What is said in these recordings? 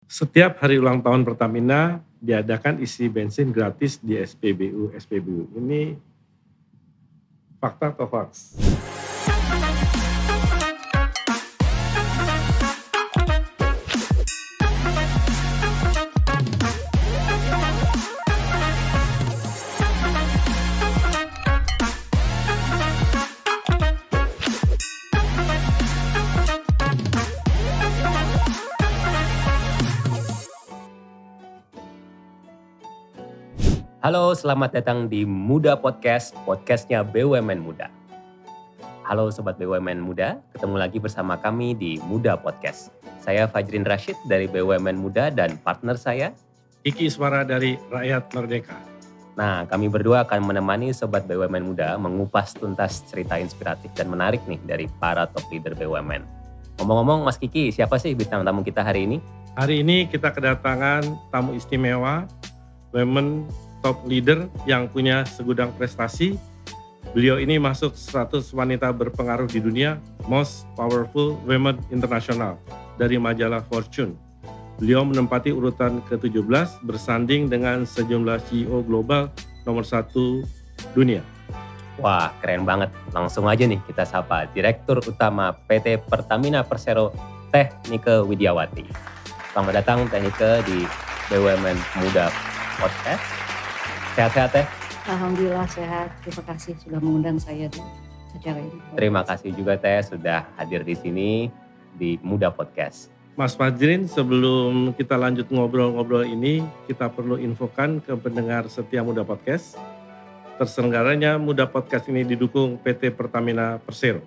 Setiap hari ulang tahun Pertamina diadakan isi bensin gratis di SPBU. Ini fakta atau hoax? Halo, selamat datang di Muda Podcast, podcastnya BUMN Muda. Halo Sobat BUMN Muda, ketemu lagi bersama kami di Muda Podcast. Saya Fajrin Rashid dari BUMN Muda dan partner saya. Kiki Iswara dari Rakyat Merdeka. Nah, kami berdua akan menemani Sobat BUMN Muda mengupas tuntas cerita inspiratif dan menarik nih dari para top leader BUMN. Ngomong-ngomong Mas Kiki, siapa sih bintang tamu kita hari ini? Hari ini kita kedatangan tamu istimewa, women top leader yang punya segudang prestasi. Beliau ini masuk 100 wanita berpengaruh di dunia, Most Powerful Women International dari majalah Fortune. Beliau menempati urutan ke-17 bersanding dengan sejumlah CEO global nomor 1 dunia. Wah, keren banget. Langsung aja nih kita sapa Direktur Utama PT Pertamina Persero, Teh Nike Widiawati. Selamat datang Teh Nike di BUMN Muda Podcast. Sehat-sehat Teh? Alhamdulillah sehat, terima kasih sudah mengundang saya di acara ini. Terima kasih juga Teh sudah hadir di sini di Muda Podcast. Mas Fajrin, sebelum kita lanjut ngobrol-ngobrol ini, kita perlu infokan ke pendengar setia Muda Podcast. Terselenggaranya Muda Podcast ini didukung PT Pertamina Persero.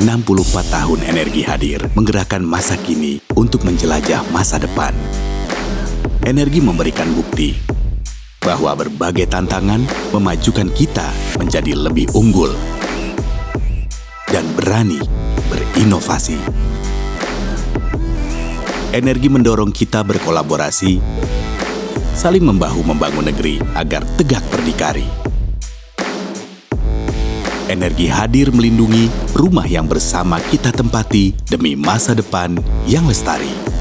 64 tahun energi hadir, menggerakkan masa kini untuk menjelajah masa depan. Energi memberikan bukti bahwa berbagai tantangan memajukan kita menjadi lebih unggul dan berani berinovasi. Energi mendorong kita berkolaborasi, saling membahu membangun negeri agar tegak berdikari. Energi hadir melindungi rumah yang bersama kita tempati demi masa depan yang lestari.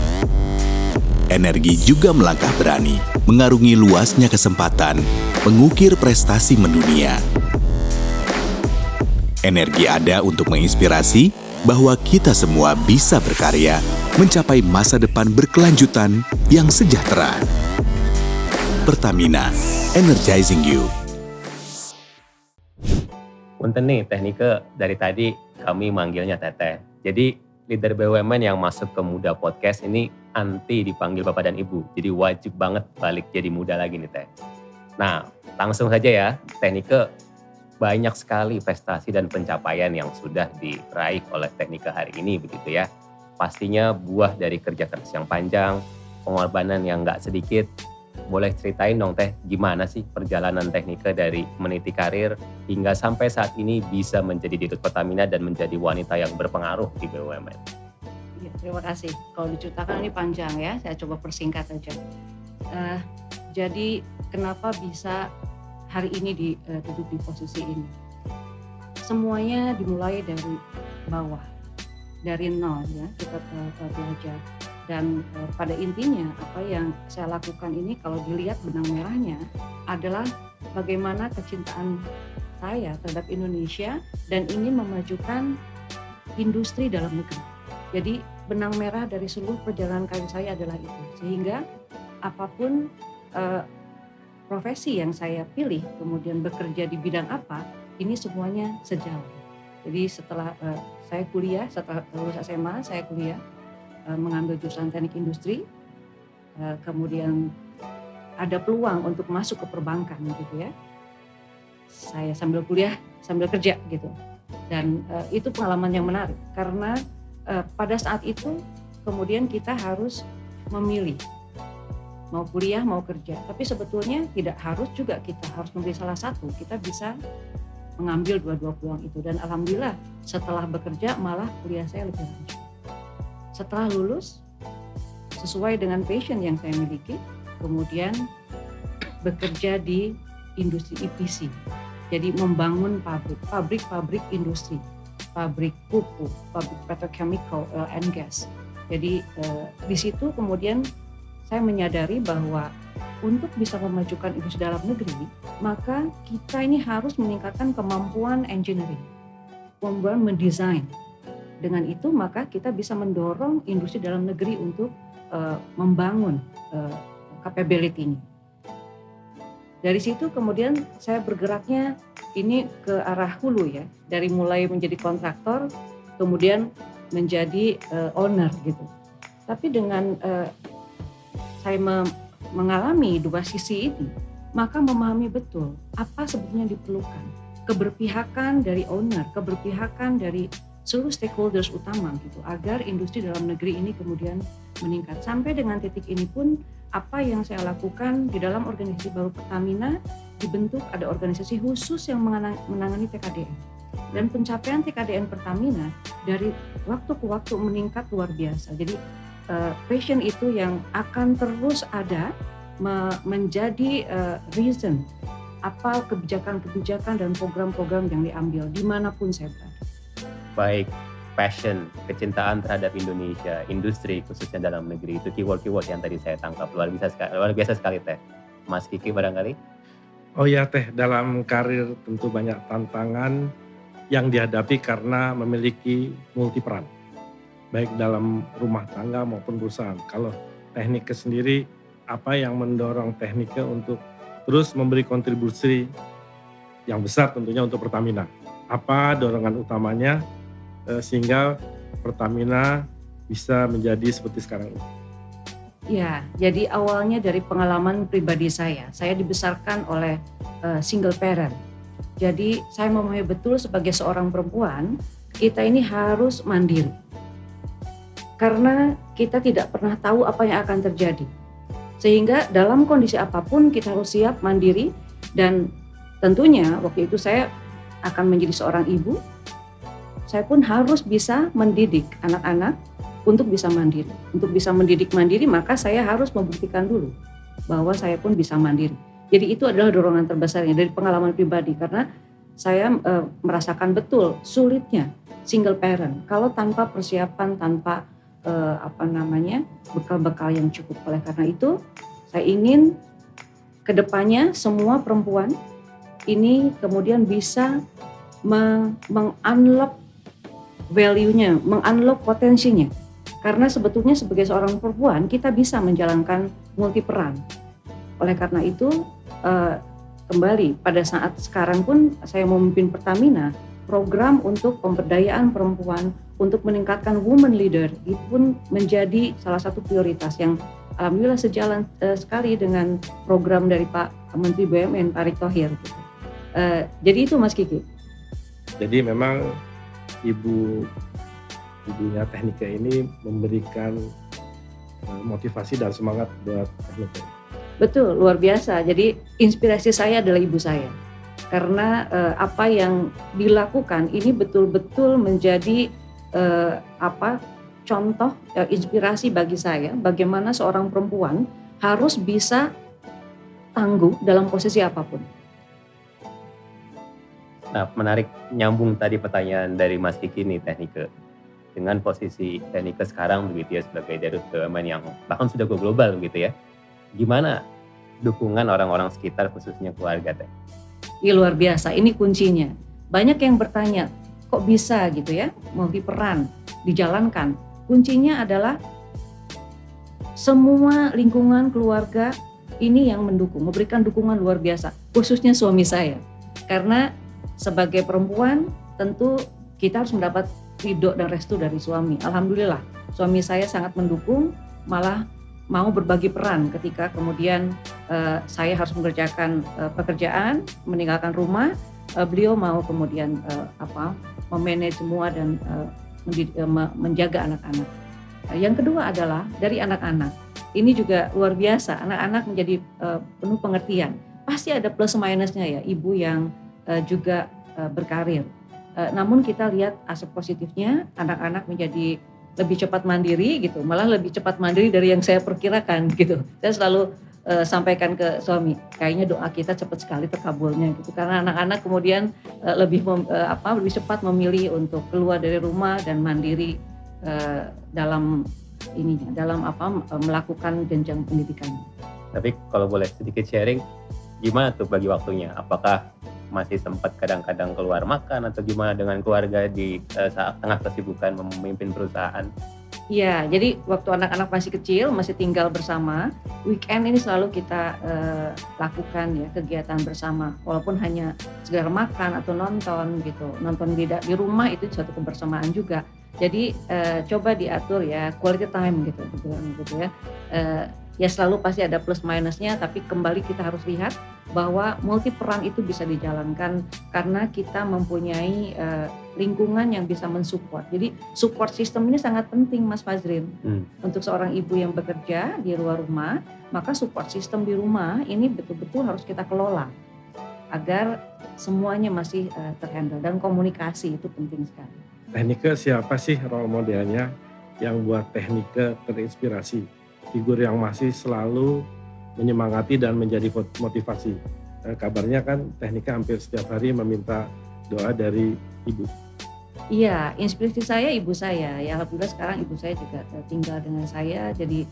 Energi juga melangkah berani, mengarungi luasnya kesempatan, mengukir prestasi mendunia. Energi ada untuk menginspirasi bahwa kita semua bisa berkarya, mencapai masa depan berkelanjutan yang sejahtera. Pertamina, energizing you. Punten nih Teh Nike, dari tadi kami manggilnya Teteh. Jadi leader BUMN yang masuk ke Muda Podcast ini anti dipanggil Bapak dan Ibu. Jadi wajib banget balik jadi muda lagi nih Teh. Nah langsung saja ya Teh Nike, banyak sekali prestasi dan pencapaian yang sudah diraih oleh Teh Nike hari ini begitu ya. Pastinya buah dari kerja keras yang panjang, pengorbanan yang gak sedikit. Boleh ceritain dong Teh, gimana sih perjalanan Teh Nike dari meniti karir hingga sampai saat ini bisa menjadi Dirut Pertamina dan menjadi wanita yang berpengaruh di BUMN? Ya, terima kasih. Kalau diceritakan ini panjang ya, saya coba persingkat aja. Jadi kenapa bisa hari ini duduk di posisi ini? Semuanya dimulai dari bawah, dari nol ya, kita belajar. Dan pada intinya apa yang saya lakukan ini kalau dilihat benang merahnya adalah bagaimana kecintaan saya terhadap Indonesia dan ingin memajukan industri dalam negeri. Jadi benang merah dari seluruh perjalanan karir saya adalah itu. Sehingga apapun profesi yang saya pilih, kemudian bekerja di bidang apa, ini semuanya sejalan. Jadi setelah saya kuliah, setelah lulus SMA saya kuliah, mengambil jurusan teknik industri, kemudian ada peluang untuk masuk ke perbankan gitu ya. Saya sambil kuliah, sambil kerja gitu. Dan itu pengalaman yang menarik karena pada saat itu kemudian kita harus memilih mau kuliah mau kerja. Tapi sebetulnya tidak harus juga kita harus memilih salah satu. Kita bisa mengambil dua-dua peluang itu dan alhamdulillah setelah bekerja malah kuliah saya lebih lanjut. Setelah lulus, sesuai dengan passion yang saya miliki, kemudian bekerja di industri EPC. Jadi membangun pabrik industri. pabrik pupuk, pabrik petrochemical, oil and gas. Jadi di situ kemudian saya menyadari bahwa untuk bisa memajukan industri dalam negeri, maka kita ini harus meningkatkan kemampuan engineering, kemampuan mendesain. Dengan itu maka kita bisa mendorong industri dalam negeri untuk membangun capability ini. Dari situ kemudian saya bergeraknya ini ke arah hulu ya, dari mulai menjadi kontraktor, kemudian menjadi owner gitu. Tapi dengan saya mengalami dua sisi ini, maka memahami betul apa sebetulnya diperlukan. Keberpihakan dari owner, keberpihakan dari seluruh stakeholders utama gitu, agar industri dalam negeri ini kemudian meningkat. Sampai dengan titik ini pun apa yang saya lakukan di dalam organisasi baru Pertamina, dibentuk ada organisasi khusus yang menangani TKDN. Dan pencapaian TKDN Pertamina dari waktu ke waktu meningkat luar biasa. Jadi passion itu yang akan terus ada menjadi reason apa kebijakan-kebijakan dan program-program yang diambil dimanapun saya berada. Baik, passion, kecintaan terhadap Indonesia, industri khususnya dalam negeri, itu keyword-keyword yang tadi saya tangkap. Luar biasa sekali Teh. Mas Kiki barangkali? Oh ya Teh, dalam karir tentu banyak tantangan yang dihadapi karena memiliki multi peran. Baik dalam rumah tangga maupun perusahaan. Kalau Teknike sendiri, apa yang mendorong Teknike untuk terus memberi kontribusi yang besar tentunya untuk Pertamina? Apa dorongan utamanya sehingga Pertamina bisa menjadi seperti sekarang ini? Ya, jadi awalnya dari pengalaman pribadi saya dibesarkan oleh single parent. Jadi saya memahami betul sebagai seorang perempuan, kita ini harus mandiri. Karena kita tidak pernah tahu apa yang akan terjadi. Sehingga dalam kondisi apapun kita harus siap mandiri, dan tentunya waktu itu saya akan menjadi seorang ibu. Saya pun harus bisa mendidik anak-anak untuk bisa mandiri. Untuk bisa mendidik mandiri, maka saya harus membuktikan dulu bahwa saya pun bisa mandiri. Jadi itu adalah dorongan terbesarnya dari pengalaman pribadi, karena saya merasakan betul sulitnya single parent kalau tanpa persiapan, tanpa bekal-bekal yang cukup. Oleh karena itu saya ingin kedepannya semua perempuan ini kemudian bisa meng-unlock value-nya, meng-unlock potensinya. Karena sebetulnya sebagai seorang perempuan kita bisa menjalankan multi peran. Oleh karena itu kembali pada saat sekarang pun saya memimpin Pertamina, program untuk pemberdayaan perempuan, untuk meningkatkan women leader itu pun menjadi salah satu prioritas yang alhamdulillah sejalan sekali dengan program dari Pak Menteri BUMN Pak Erick Thohir. Gitu. Jadi itu Mas Kiki. Jadi memang ibunya Teknike ini memberikan motivasi dan semangat buat Teknike. Betul, luar biasa. Jadi inspirasi saya adalah ibu saya. Karena apa yang dilakukan ini betul-betul menjadi contoh inspirasi bagi saya bagaimana seorang perempuan harus bisa tangguh dalam posisi apapun. Nah, menarik nyambung tadi pertanyaan dari Mas Kiki nih Teknike. Dengan posisi Teknike sekarang begitu ya sebagai Dirut BUMN yang bahkan sudah go global begitu ya. Gimana dukungan orang-orang sekitar khususnya keluarga Teh? Ya, luar biasa, ini kuncinya. Banyak yang bertanya, kok bisa gitu ya multi peran dijalankan? Kuncinya adalah semua lingkungan keluarga ini yang mendukung, memberikan dukungan luar biasa, khususnya suami saya. Karena sebagai perempuan tentu kita harus mendapat ridho dan restu dari suami. Alhamdulillah suami saya sangat mendukung, malah mau berbagi peran ketika kemudian saya harus mengerjakan pekerjaan, meninggalkan rumah, beliau mau kemudian memanage semua dan menjaga anak-anak. Yang kedua adalah dari anak-anak. Ini juga luar biasa, anak-anak menjadi penuh pengertian. Pasti ada plus minusnya ya, ibu yang juga berkarir. Namun kita lihat aspek positifnya, anak-anak menjadi lebih cepat mandiri gitu, malah lebih cepat mandiri dari yang saya perkirakan gitu. Saya selalu sampaikan ke suami, kayaknya doa kita cepat sekali terkabulnya gitu. Karena anak-anak kemudian lebih cepat memilih untuk keluar dari rumah dan mandiri dalam melakukan jenjang pendidikan. Tapi kalau boleh sedikit sharing, gimana tuh bagi waktunya? Apakah masih sempat kadang-kadang keluar makan atau gimana dengan keluarga di saat tengah kesibukan memimpin perusahaan? Iya, jadi waktu anak-anak masih kecil, masih tinggal bersama, weekend ini selalu kita lakukan ya kegiatan bersama, walaupun hanya sekedar makan atau nonton gitu. Nonton di rumah itu suatu kebersamaan juga. Jadi coba diatur ya quality time gitu ya. Ya selalu pasti ada plus minusnya, tapi kembali kita harus lihat bahwa multi peran itu bisa dijalankan karena kita mempunyai lingkungan yang bisa mensupport. Jadi support system ini sangat penting Mas Fazrin. Untuk seorang ibu yang bekerja di luar rumah, maka support system di rumah ini betul-betul harus kita kelola agar semuanya masih terhandle, dan komunikasi itu penting sekali. Teknike siapa sih role modelnya yang buat Teknike terinspirasi? Figur yang masih selalu menyemangati dan menjadi motivasi. Kabarnya kan Teknike hampir setiap hari meminta doa dari ibu. Iya, inspirasi saya ibu saya. Ya alhamdulillah sekarang ibu saya juga tinggal dengan saya. Jadi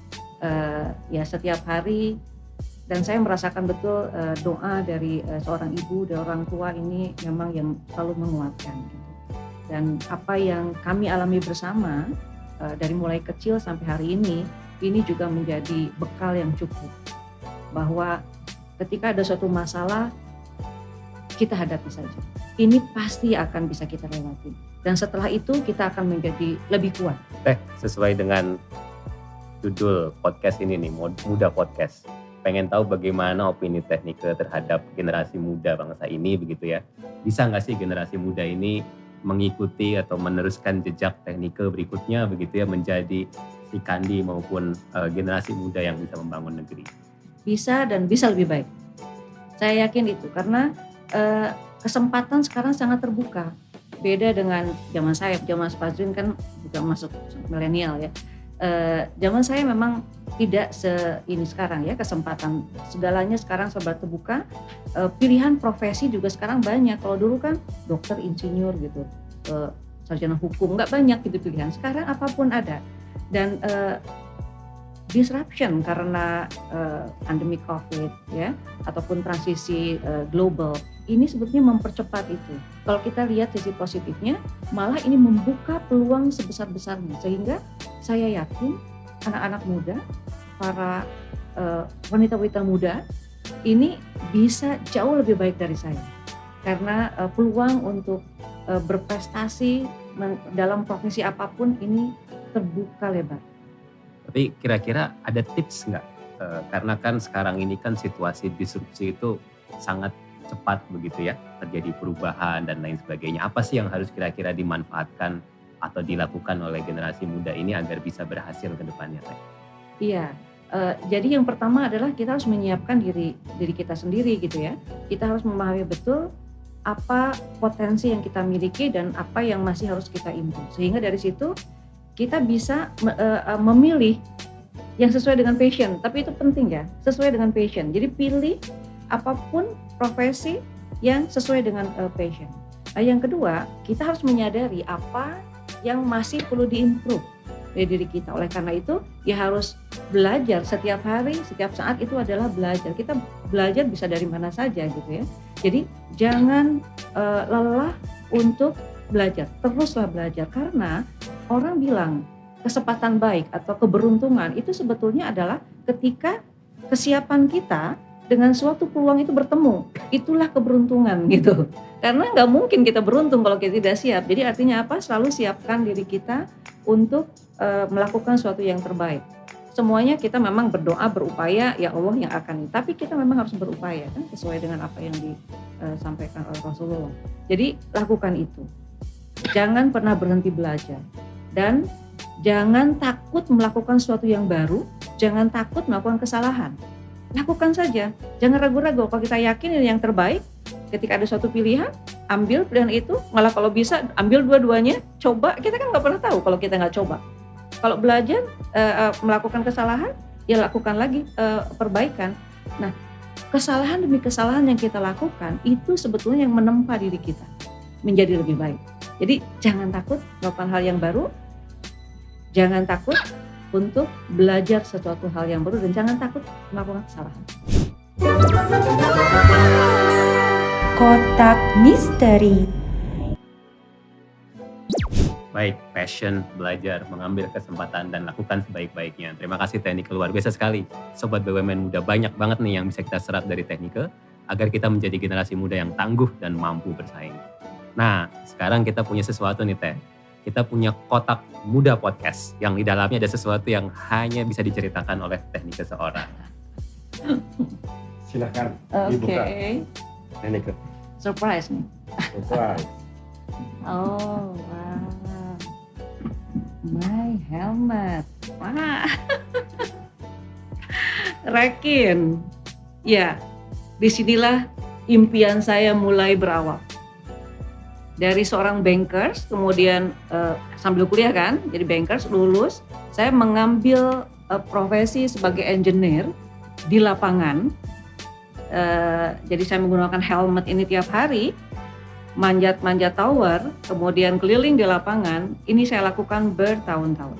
ya setiap hari, dan saya merasakan betul doa dari seorang ibu, dari orang tua ini memang yang selalu menguatkan. Gitu. Dan apa yang kami alami bersama dari mulai kecil sampai hari ini juga menjadi bekal yang cukup. Bahwa ketika ada suatu masalah, kita hadapi saja. Ini pasti akan bisa kita lewati. Dan setelah itu kita akan menjadi lebih kuat. Sesuai dengan judul podcast ini nih, Muda Podcast. Pengen tahu bagaimana opini Teknike terhadap generasi muda bangsa ini begitu ya. Bisa nggak sih generasi muda ini mengikuti atau meneruskan jejak Teknike berikutnya begitu ya, menjadi si Kandi maupun generasi muda yang bisa membangun negeri? Bisa dan bisa lebih baik. Saya yakin itu karena kesempatan sekarang sangat terbuka. Beda dengan zaman saya, zaman Fazrin kan juga masuk milenial ya. Zaman saya memang tidak ini sekarang ya, kesempatan segalanya sekarang serba terbuka. Pilihan profesi juga sekarang banyak. Kalau dulu kan dokter, insinyur gitu, sarjana hukum, nggak banyak gitu pilihan. Sekarang apapun ada. Dan disruption karena pandemi COVID ya, ataupun transisi global, ini sebetulnya mempercepat itu. Kalau kita lihat sisi positifnya, malah ini membuka peluang sebesar-besarnya. Sehingga saya yakin anak-anak muda, para wanita-wanita muda, ini bisa jauh lebih baik dari saya. Karena peluang untuk berprestasi dalam profesi apapun ini terbuka lebar. Tapi kira-kira ada tips nggak? Karena kan sekarang ini kan situasi disrupsi itu sangat cepat begitu ya, terjadi perubahan dan lain sebagainya. Apa sih yang harus kira-kira dimanfaatkan atau dilakukan oleh generasi muda ini agar bisa berhasil ke depannya? Iya, jadi yang pertama adalah kita harus menyiapkan diri kita sendiri gitu ya. Kita harus memahami betul apa potensi yang kita miliki dan apa yang masih harus kita improve. Sehingga dari situ kita bisa memilih yang sesuai dengan passion. Tapi itu penting ya, sesuai dengan passion. Jadi pilih apapun profesi yang sesuai dengan passion. Nah, yang kedua, kita harus menyadari apa yang masih perlu diimprove dari diri kita. Oleh karena itu, ya harus belajar setiap hari, setiap saat itu adalah belajar. Kita belajar bisa dari mana saja gitu ya. Jadi jangan lelah untuk belajar, teruslah belajar. Karena orang bilang kesempatan baik atau keberuntungan itu sebetulnya adalah ketika kesiapan kita dengan suatu peluang itu bertemu. Itulah keberuntungan gitu. Karena nggak mungkin kita beruntung kalau kita tidak siap. Jadi artinya apa? Selalu siapkan diri kita untuk melakukan sesuatu yang terbaik. Semuanya kita memang berdoa, berupaya, ya Allah yang akan. Tapi kita memang harus berupaya kan sesuai dengan apa yang disampaikan oleh Rasulullah. Jadi lakukan itu. Jangan pernah berhenti belajar. Dan jangan takut melakukan sesuatu yang baru. Jangan takut melakukan kesalahan. Lakukan saja, jangan ragu-ragu. Kalau kita yakin ini yang terbaik, ketika ada suatu pilihan, ambil pilihan itu. Malah kalau bisa ambil dua-duanya, coba. Kita kan nggak pernah tahu kalau kita nggak coba. Kalau belajar melakukan kesalahan, ya lakukan lagi perbaikan. Nah, kesalahan demi kesalahan yang kita lakukan itu sebetulnya yang menempa diri kita menjadi lebih baik. Jadi jangan takut melakukan hal yang baru, jangan takut untuk belajar sesuatu hal yang baru, dan jangan takut melakukan kesalahan. Kotak Misteri. Baik, passion, belajar, mengambil kesempatan dan lakukan sebaik-baiknya. Terima kasih Teknike, luar biasa sekali. Sobat BUMN muda, banyak banget nih yang bisa kita serap dari Teknike agar kita menjadi generasi muda yang tangguh dan mampu bersaing. Nah, sekarang kita punya sesuatu nih Teh. Kita punya kotak muda podcast yang di dalamnya ada sesuatu yang hanya bisa diceritakan oleh Teknike seorang. Silakan Oke, dibuka. Teknike. surprise nih. Surprise. Oh, wow. My helmet. Wah. Rekin. Ya, disinilah impian saya mulai berawal. Dari seorang bankers, kemudian sambil kuliah kan, jadi bankers, lulus, saya mengambil profesi sebagai engineer di lapangan. Jadi saya menggunakan helmet ini tiap hari, manjat-manjat tower, kemudian keliling di lapangan. Ini saya lakukan bertahun-tahun.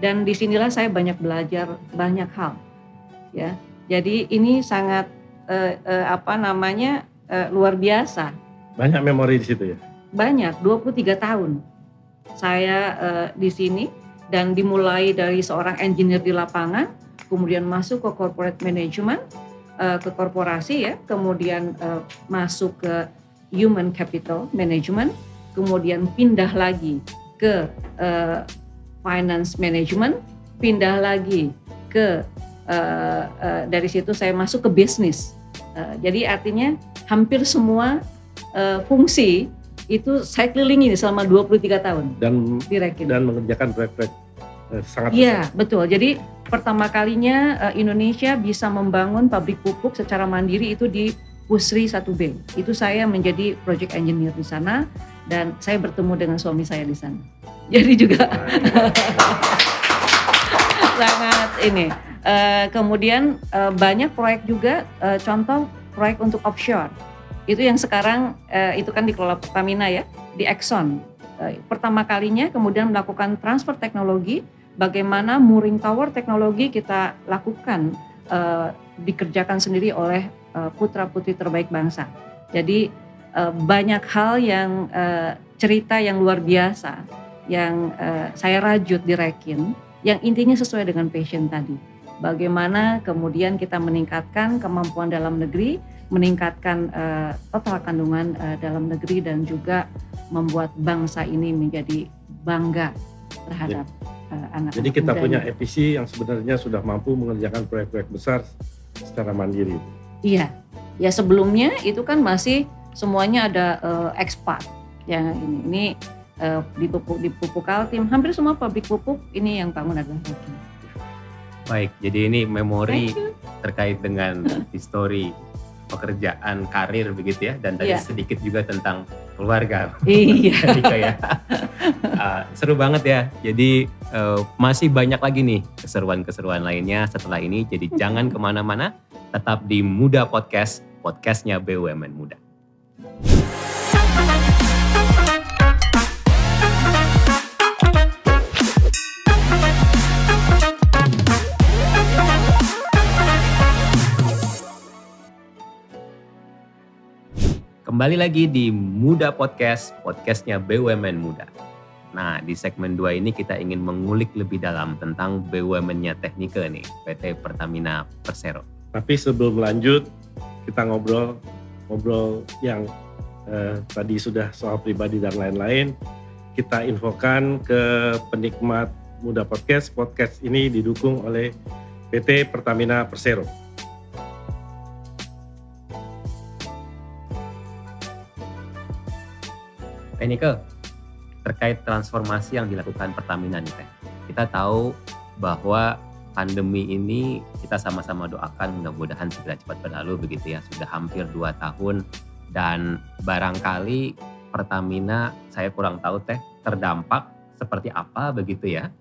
Dan disinilah saya banyak belajar banyak hal. Ya, jadi ini sangat luar biasa. Banyak memori di situ ya. Banyak, 23 tahun saya di sini, dan dimulai dari seorang engineer di lapangan, kemudian masuk ke corporate management, ke korporasi ya, kemudian masuk ke human capital management, kemudian pindah lagi ke finance management, pindah lagi ke dari situ saya masuk ke bisnis. Jadi artinya hampir semua fungsi itu saya kelilingi selama 23 tahun Dan di Rekin. dan mengerjakan proyek-proyek sangat Iya, betul. Jadi pertama kalinya Indonesia bisa membangun pabrik pupuk secara mandiri itu di Pusri 1B. Itu saya menjadi project engineer di sana, dan saya bertemu dengan suami saya di sana. Jadi juga sangat ini. Kemudian banyak proyek juga, contoh proyek untuk offshore. Itu yang sekarang itu kan dikelola Pertamina ya, di Exxon. Pertama kalinya kemudian melakukan transfer teknologi, bagaimana mooring tower teknologi kita lakukan, dikerjakan sendiri oleh putra-putri terbaik bangsa. Jadi banyak hal yang cerita yang luar biasa yang saya rajut di Rekin, yang intinya sesuai dengan passion tadi. Bagaimana kemudian kita meningkatkan kemampuan dalam negeri, meningkatkan total kandungan dalam negeri, dan juga membuat bangsa ini menjadi bangga terhadap anak-anak Jadi kita mudanya. punya EPC yang sebenarnya sudah mampu mengerjakan proyek-proyek besar secara mandiri. Iya, ya sebelumnya itu kan masih semuanya ada expat. Yang ini di pupuk Kaltim, hampir semua pabrik pupuk ini yang bangun adalah Rekin. Baik, jadi ini memori Thank you. terkait dengan histori pekerjaan, karir begitu ya, dan tadi Iya. sedikit juga tentang keluarga. Iya. Teknike ya. Seru banget ya. Jadi masih banyak lagi nih keseruan-keseruan lainnya setelah ini. Jadi jangan kemana-mana, tetap di Muda Podcast, podcastnya BUMN Muda. Kembali lagi di Muda Podcast, podcastnya BUMN Muda. Nah, di segmen 2 ini kita ingin mengulik lebih dalam tentang BUMN-nya Teknike nih, PT Pertamina Persero. Tapi sebelum lanjut, kita ngobrol yang tadi sudah soal pribadi dan lain-lain. Kita infokan ke penikmat Muda Podcast. Podcast ini didukung oleh PT Pertamina Persero. Teknike, terkait transformasi yang dilakukan Pertamina nih Teh. Kita tahu bahwa pandemi ini kita sama-sama doakan mudah-mudahan segera cepat berlalu begitu ya. Sudah hampir 2 tahun dan barangkali Pertamina, saya kurang tahu Teh, terdampak seperti apa begitu ya.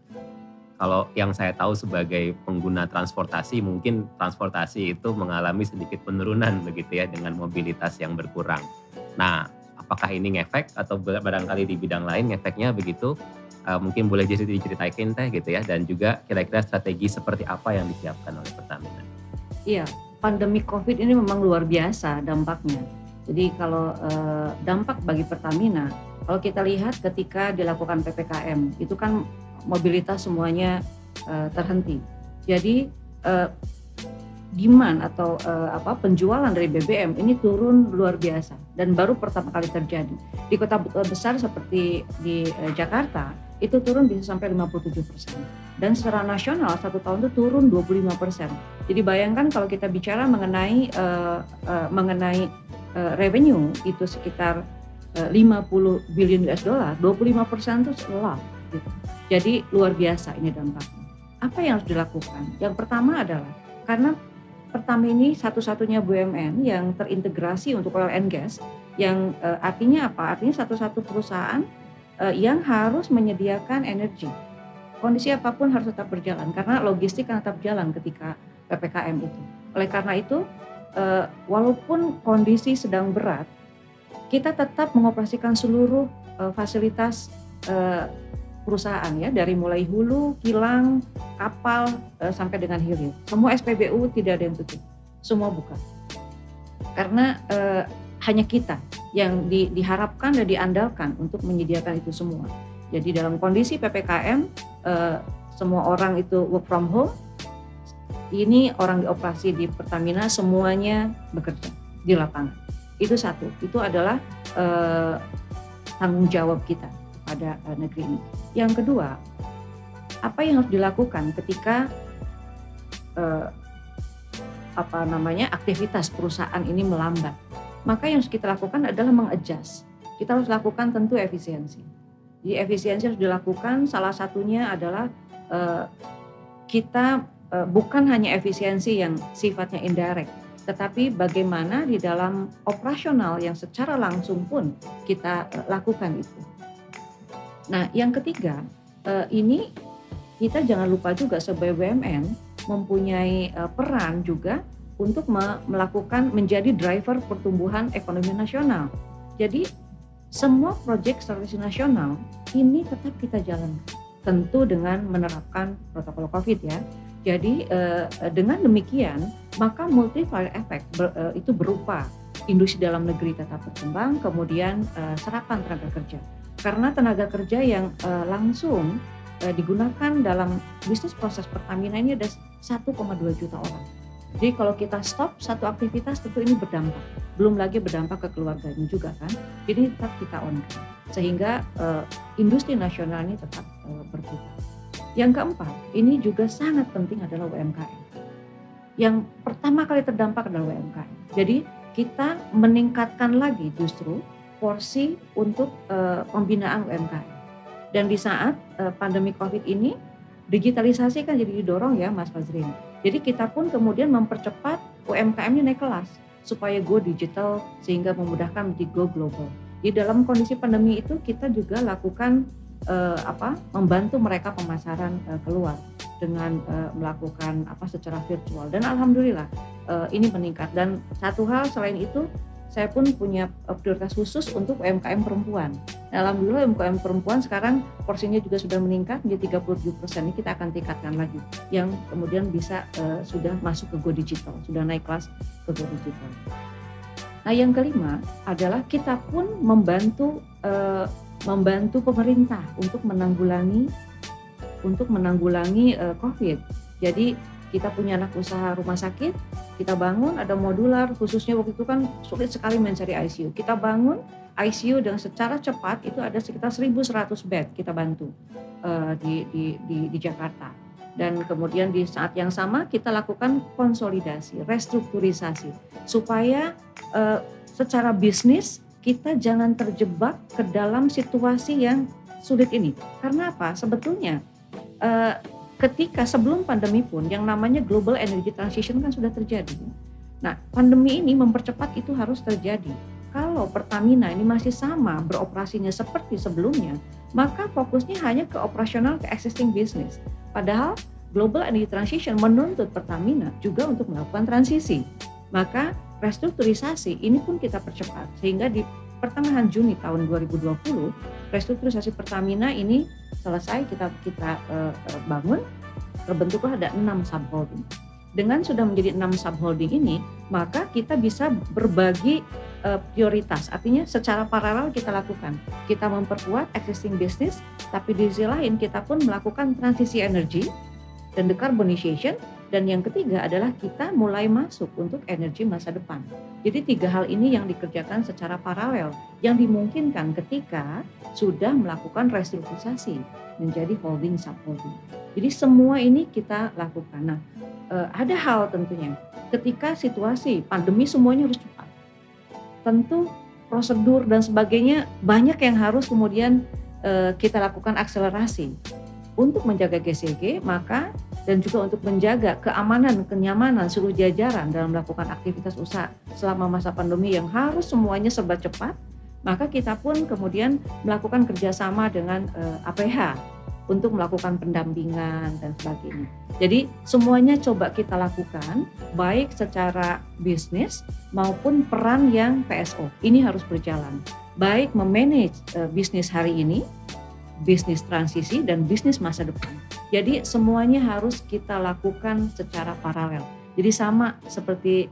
kalau yang saya tahu sebagai pengguna transportasi, mungkin transportasi itu mengalami sedikit penurunan begitu ya dengan mobilitas yang berkurang. Nah, apakah ini ngefek atau barangkali di bidang lain ngefeknya begitu? Mungkin boleh diceritain Teh gitu ya, dan juga kira-kira strategi seperti apa yang disiapkan oleh Pertamina? Iya, pandemi COVID ini memang luar biasa dampaknya. Jadi kalau dampak bagi Pertamina, kalau kita lihat ketika dilakukan PPKM, itu kan mobilitas semuanya terhenti. Jadi demand atau penjualan dari BBM ini turun luar biasa dan baru pertama kali terjadi. Di kota besar seperti di Jakarta itu turun bisa sampai 57%. Dan secara nasional 1 tahun itu turun 25%. Jadi bayangkan kalau kita bicara mengenai revenue itu sekitar 50 billion US dollar, 25% itu a lot gitu. Jadi luar biasa ini dampaknya. Apa yang harus dilakukan? Yang pertama adalah karena Pertamina ini satu-satunya BUMN yang terintegrasi untuk oil and gas, yang artinya apa? Artinya satu-satu perusahaan yang harus menyediakan energi. Kondisi apapun harus tetap berjalan karena logistik kan tetap jalan ketika PPKM itu. Oleh karena itu, walaupun kondisi sedang berat, kita tetap mengoperasikan seluruh fasilitas perusahaan ya, dari mulai hulu, kilang, kapal sampai dengan hilir. Semua SPBU tidak ada yang tutup, semua buka. Karena hanya kita yang diharapkan dan diandalkan untuk menyediakan itu semua. Jadi dalam kondisi PPKM, semua orang itu work from home. Ini orang dioperasi di Pertamina semuanya bekerja di lapangan. Itu satu, itu adalah tanggung jawab kita pada negeri ini. Yang kedua, apa yang harus dilakukan ketika aktivitas perusahaan ini melambat? Maka yang harus kita lakukan adalah mengadjust. Kita harus lakukan tentu efisiensi. Jadi efisiensi harus dilakukan, salah satunya adalah kita bukan hanya efisiensi yang sifatnya indirect, tetapi bagaimana di dalam operasional yang secara langsung pun kita lakukan itu. Nah, yang ketiga, ini kita jangan lupa juga sebagai BUMN mempunyai peran juga untuk melakukan menjadi driver pertumbuhan ekonomi nasional. Jadi semua proyek strategis nasional ini tetap kita jalankan, tentu dengan menerapkan protokol COVID ya. Jadi dengan demikian maka multiplier effect itu berupa industri dalam negeri tetap berkembang, kemudian serapan tenaga kerja. Karena tenaga kerja yang langsung digunakan dalam bisnis proses Pertamina ini ada 1,2 juta orang. Jadi kalau kita stop satu aktivitas tentu ini berdampak. Belum lagi berdampak ke keluarganya juga kan. Jadi tetap kita on-kan. Sehingga industri nasional ini tetap berputar. Yang keempat, ini juga sangat penting adalah UMKM. Yang pertama kali terdampak adalah UMKM. Jadi kita meningkatkan lagi justru porsi untuk pembinaan UMKM. Dan di saat pandemi COVID ini, digitalisasi kan jadi didorong ya Mas Fazrin. Jadi kita pun kemudian mempercepat UMKM ini naik kelas supaya go digital sehingga memudahkan menjadi go global. Di dalam kondisi pandemi itu kita juga lakukan membantu mereka pemasaran keluar dengan melakukan secara virtual dan alhamdulillah ini meningkat. Dan satu hal selain itu saya pun punya prioritas khusus untuk UMKM perempuan. Nah, alhamdulillah UMKM perempuan sekarang porsinya juga sudah meningkat menjadi 37%. Ini kita akan tingkatkan lagi yang kemudian bisa sudah masuk ke go digital, sudah naik kelas ke go digital. Nah, yang kelima adalah kita pun membantu pemerintah untuk menanggulangi COVID. Jadi kita punya anak usaha rumah sakit, kita bangun ada modular, khususnya waktu itu kan sulit sekali mencari ICU. Kita bangun ICU dengan secara cepat, itu ada sekitar 1.100 bed kita bantu di Jakarta. Dan kemudian di saat yang sama kita lakukan konsolidasi, restrukturisasi, supaya secara bisnis kita jangan terjebak ke dalam situasi yang sulit ini. Karena apa? Sebetulnya ketika sebelum pandemi pun yang namanya global energy transition kan sudah terjadi. Nah, pandemi ini mempercepat itu harus terjadi. Kalau Pertamina ini masih sama beroperasinya seperti sebelumnya, maka fokusnya hanya ke operasional, ke existing business. Padahal Global Energy Transition menuntut Pertamina juga untuk melakukan transisi. Maka restrukturisasi ini pun kita percepat sehingga di pertengahan Juni tahun 2020 restrukturisasi Pertamina ini selesai kita bangun, terbentuklah ada 6 subholding. Dengan sudah menjadi 6 subholding ini, maka kita bisa berbagi prioritas. Artinya secara paralel kita lakukan. Kita memperkuat existing business, tapi di sisi lain kita pun melakukan transisi energi dan decarbonization. Dan yang ketiga adalah kita mulai masuk untuk energi masa depan. Jadi 3 hal ini yang dikerjakan secara paralel, yang dimungkinkan ketika sudah melakukan restrukturisasi menjadi holding subholding. Jadi semua ini kita lakukan. Nah, ada hal tentunya ketika situasi pandemi semuanya harus cepat. Tentu prosedur dan sebagainya banyak yang harus kemudian kita lakukan akselerasi untuk menjaga GCG, maka dan juga untuk menjaga keamanan, kenyamanan seluruh jajaran dalam melakukan aktivitas usaha selama masa pandemi yang harus semuanya serba cepat, maka kita pun kemudian melakukan kerjasama dengan APH untuk melakukan pendampingan dan sebagainya. Jadi semuanya coba kita lakukan, baik secara bisnis maupun peran yang PSO. Ini harus berjalan, baik memanage bisnis hari ini, bisnis transisi, dan bisnis masa depan. Jadi semuanya harus kita lakukan secara paralel. Jadi sama seperti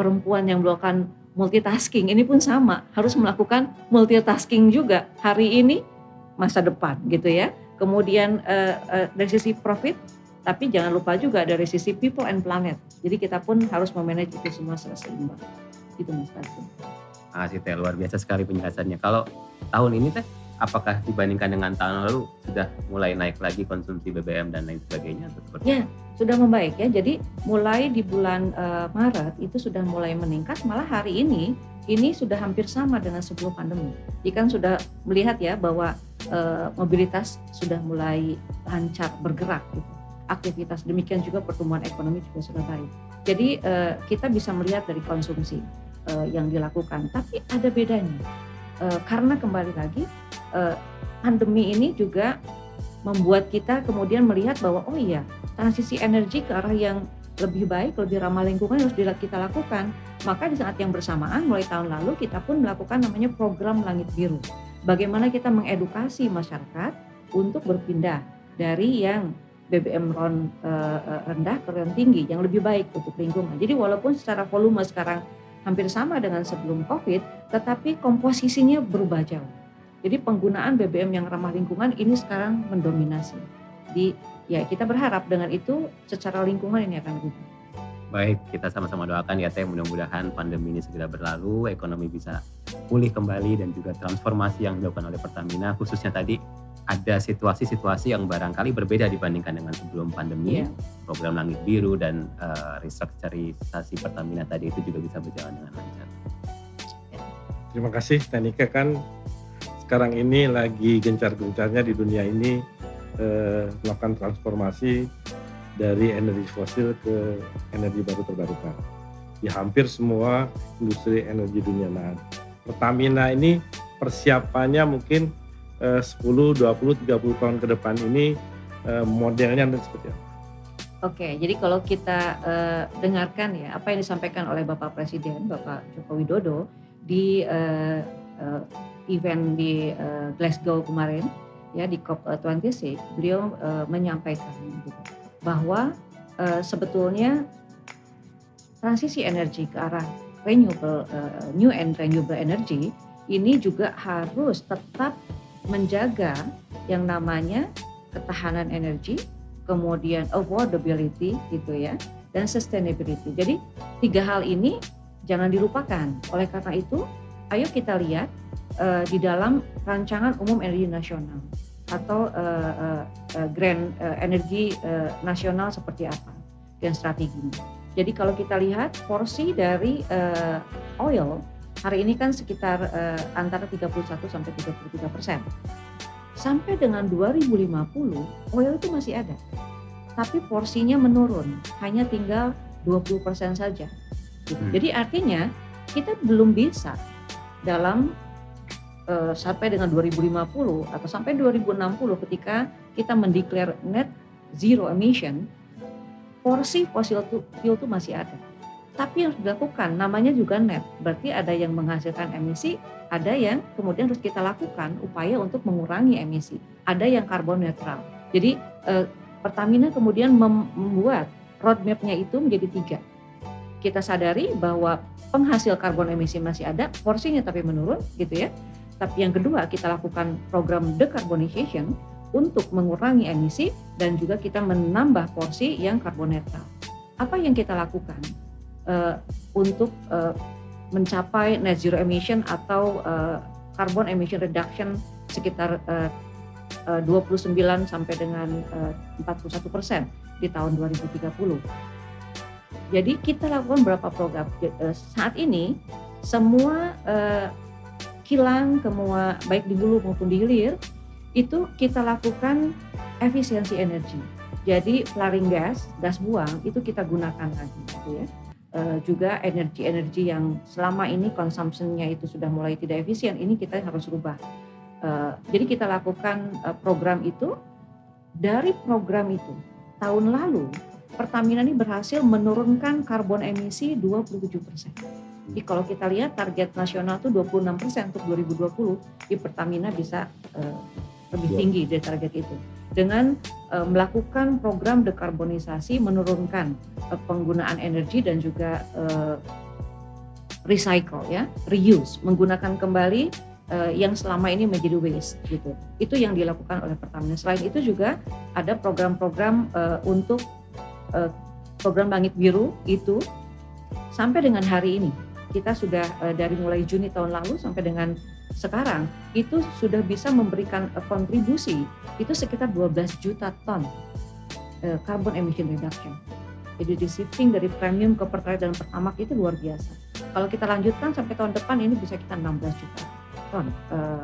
perempuan yang melakukan multitasking, ini pun sama, harus melakukan multitasking juga hari ini, masa depan gitu ya. Kemudian dari sisi profit, tapi jangan lupa juga dari sisi people and planet. Jadi kita pun harus memanage itu semua secara seimbang. Gitu Mas Taslim. Asik Teh, luar biasa sekali penjelasannya. Kalau tahun ini Teh, apakah dibandingkan dengan tahun lalu sudah mulai naik lagi konsumsi BBM dan lain sebagainya? Atau seperti ya, sudah membaik ya. Jadi mulai di bulan Maret itu sudah mulai meningkat. Malah hari ini sudah hampir sama dengan sebelum pandemi. Jadi sudah melihat ya bahwa mobilitas sudah mulai lancar bergerak gitu. Aktivitas demikian juga pertumbuhan ekonomi juga sudah baik. Jadi kita bisa melihat dari konsumsi yang dilakukan. Tapi ada bedanya karena kembali lagi pandemi ini juga membuat kita kemudian melihat bahwa oh iya, transisi energi ke arah yang lebih baik, lebih ramah lingkungan harus kita lakukan. Maka di saat yang bersamaan mulai tahun lalu kita pun melakukan namanya program Langit Biru. Bagaimana kita mengedukasi masyarakat untuk berpindah dari yang BBM rendah ke yang tinggi, yang lebih baik untuk lingkungan. Jadi walaupun secara volume sekarang hampir sama dengan sebelum COVID, tetapi komposisinya berubah jauh. Jadi penggunaan BBM yang ramah lingkungan ini sekarang mendominasi. Jadi ya kita berharap dengan itu secara lingkungan ini akan berubah. Baik, kita sama-sama doakan ya Teh, mudah-mudahan pandemi ini segera berlalu, ekonomi bisa pulih kembali dan juga transformasi yang dilakukan oleh Pertamina, khususnya tadi ada situasi-situasi yang barangkali berbeda dibandingkan dengan sebelum pandemi. Program Langit Biru dan restrukturisasi Pertamina tadi itu juga bisa berjalan dengan lancar. Terima kasih Teh Nike, kan sekarang ini lagi gencar-gencarnya di dunia ini melakukan transformasi dari energi fosil ke energi baru terbarukan. Di hampir semua industri energi dunia. Nah, Pertamina ini persiapannya mungkin 10, 20, 30 tahun ke depan ini modelnya seperti apa? Oke, jadi kalau kita dengarkan ya apa yang disampaikan oleh Bapak Presiden, Bapak Joko Widodo di event di Glasgow kemarin ya di COP26, beliau menyampaikan gitu, bahwa sebetulnya transisi energi ke arah renewable, new and renewable energy ini juga harus tetap menjaga yang namanya ketahanan energi, kemudian affordability gitu ya, dan sustainability. Jadi 3 hal ini jangan dilupakan. Oleh karena itu, ayo kita lihat di dalam rancangan umum energi nasional atau grand energi nasional seperti apa dan strateginya. Jadi kalau kita lihat porsi dari oil hari ini kan sekitar antara 31 sampai 33%. Sampai dengan 2050 oil itu masih ada, tapi porsinya menurun, hanya tinggal 20% saja. Jadi artinya kita belum bisa dalam sampai dengan 2050 atau sampai 2060 ketika kita mendeklar net zero emission, porsi fossil fuel itu masih ada. Tapi yang harus dilakukan namanya juga net, berarti ada yang menghasilkan emisi, ada yang kemudian harus kita lakukan upaya untuk mengurangi emisi, ada yang karbon netral. Jadi Pertamina kemudian membuat roadmap-nya itu menjadi 3. Kita sadari bahwa penghasil karbon emisi masih ada, porsinya tapi menurun gitu ya. Tapi yang kedua, kita lakukan program decarbonization untuk mengurangi emisi dan juga kita menambah porsi yang karbon netral. Apa yang kita lakukan untuk mencapai net zero emission atau carbon emission reduction sekitar 29 sampai dengan 41% di tahun 2030. Jadi kita lakukan beberapa program. Saat ini semua kilang, semua baik di hulu maupun di hilir itu kita lakukan efisiensi energi. Jadi flaring gas buang itu kita gunakan lagi, gitu ya. Juga energi-energi yang selama ini consumption-nya itu sudah mulai tidak efisien, ini kita harus rubah. Jadi kita lakukan program itu. Dari program itu tahun lalu Pertamina ini berhasil menurunkan karbon emisi 27%. Jadi kalau kita lihat target nasional itu 26% untuk 2020, di Pertamina bisa lebih tinggi dari target itu. Dengan melakukan program dekarbonisasi, menurunkan penggunaan energi dan juga recycle ya, reuse, menggunakan kembali yang selama ini menjadi waste gitu. Itu yang dilakukan oleh Pertamina. Selain itu juga ada program-program untuk program Langit Biru itu sampai dengan hari ini kita sudah dari mulai Juni tahun lalu sampai dengan sekarang itu sudah bisa memberikan kontribusi itu sekitar 12 juta ton carbon emission reduction. Jadi di shifting dari premium ke Pertalite dan Pertamax itu luar biasa. Kalau kita lanjutkan sampai tahun depan ini bisa kita 16 juta ton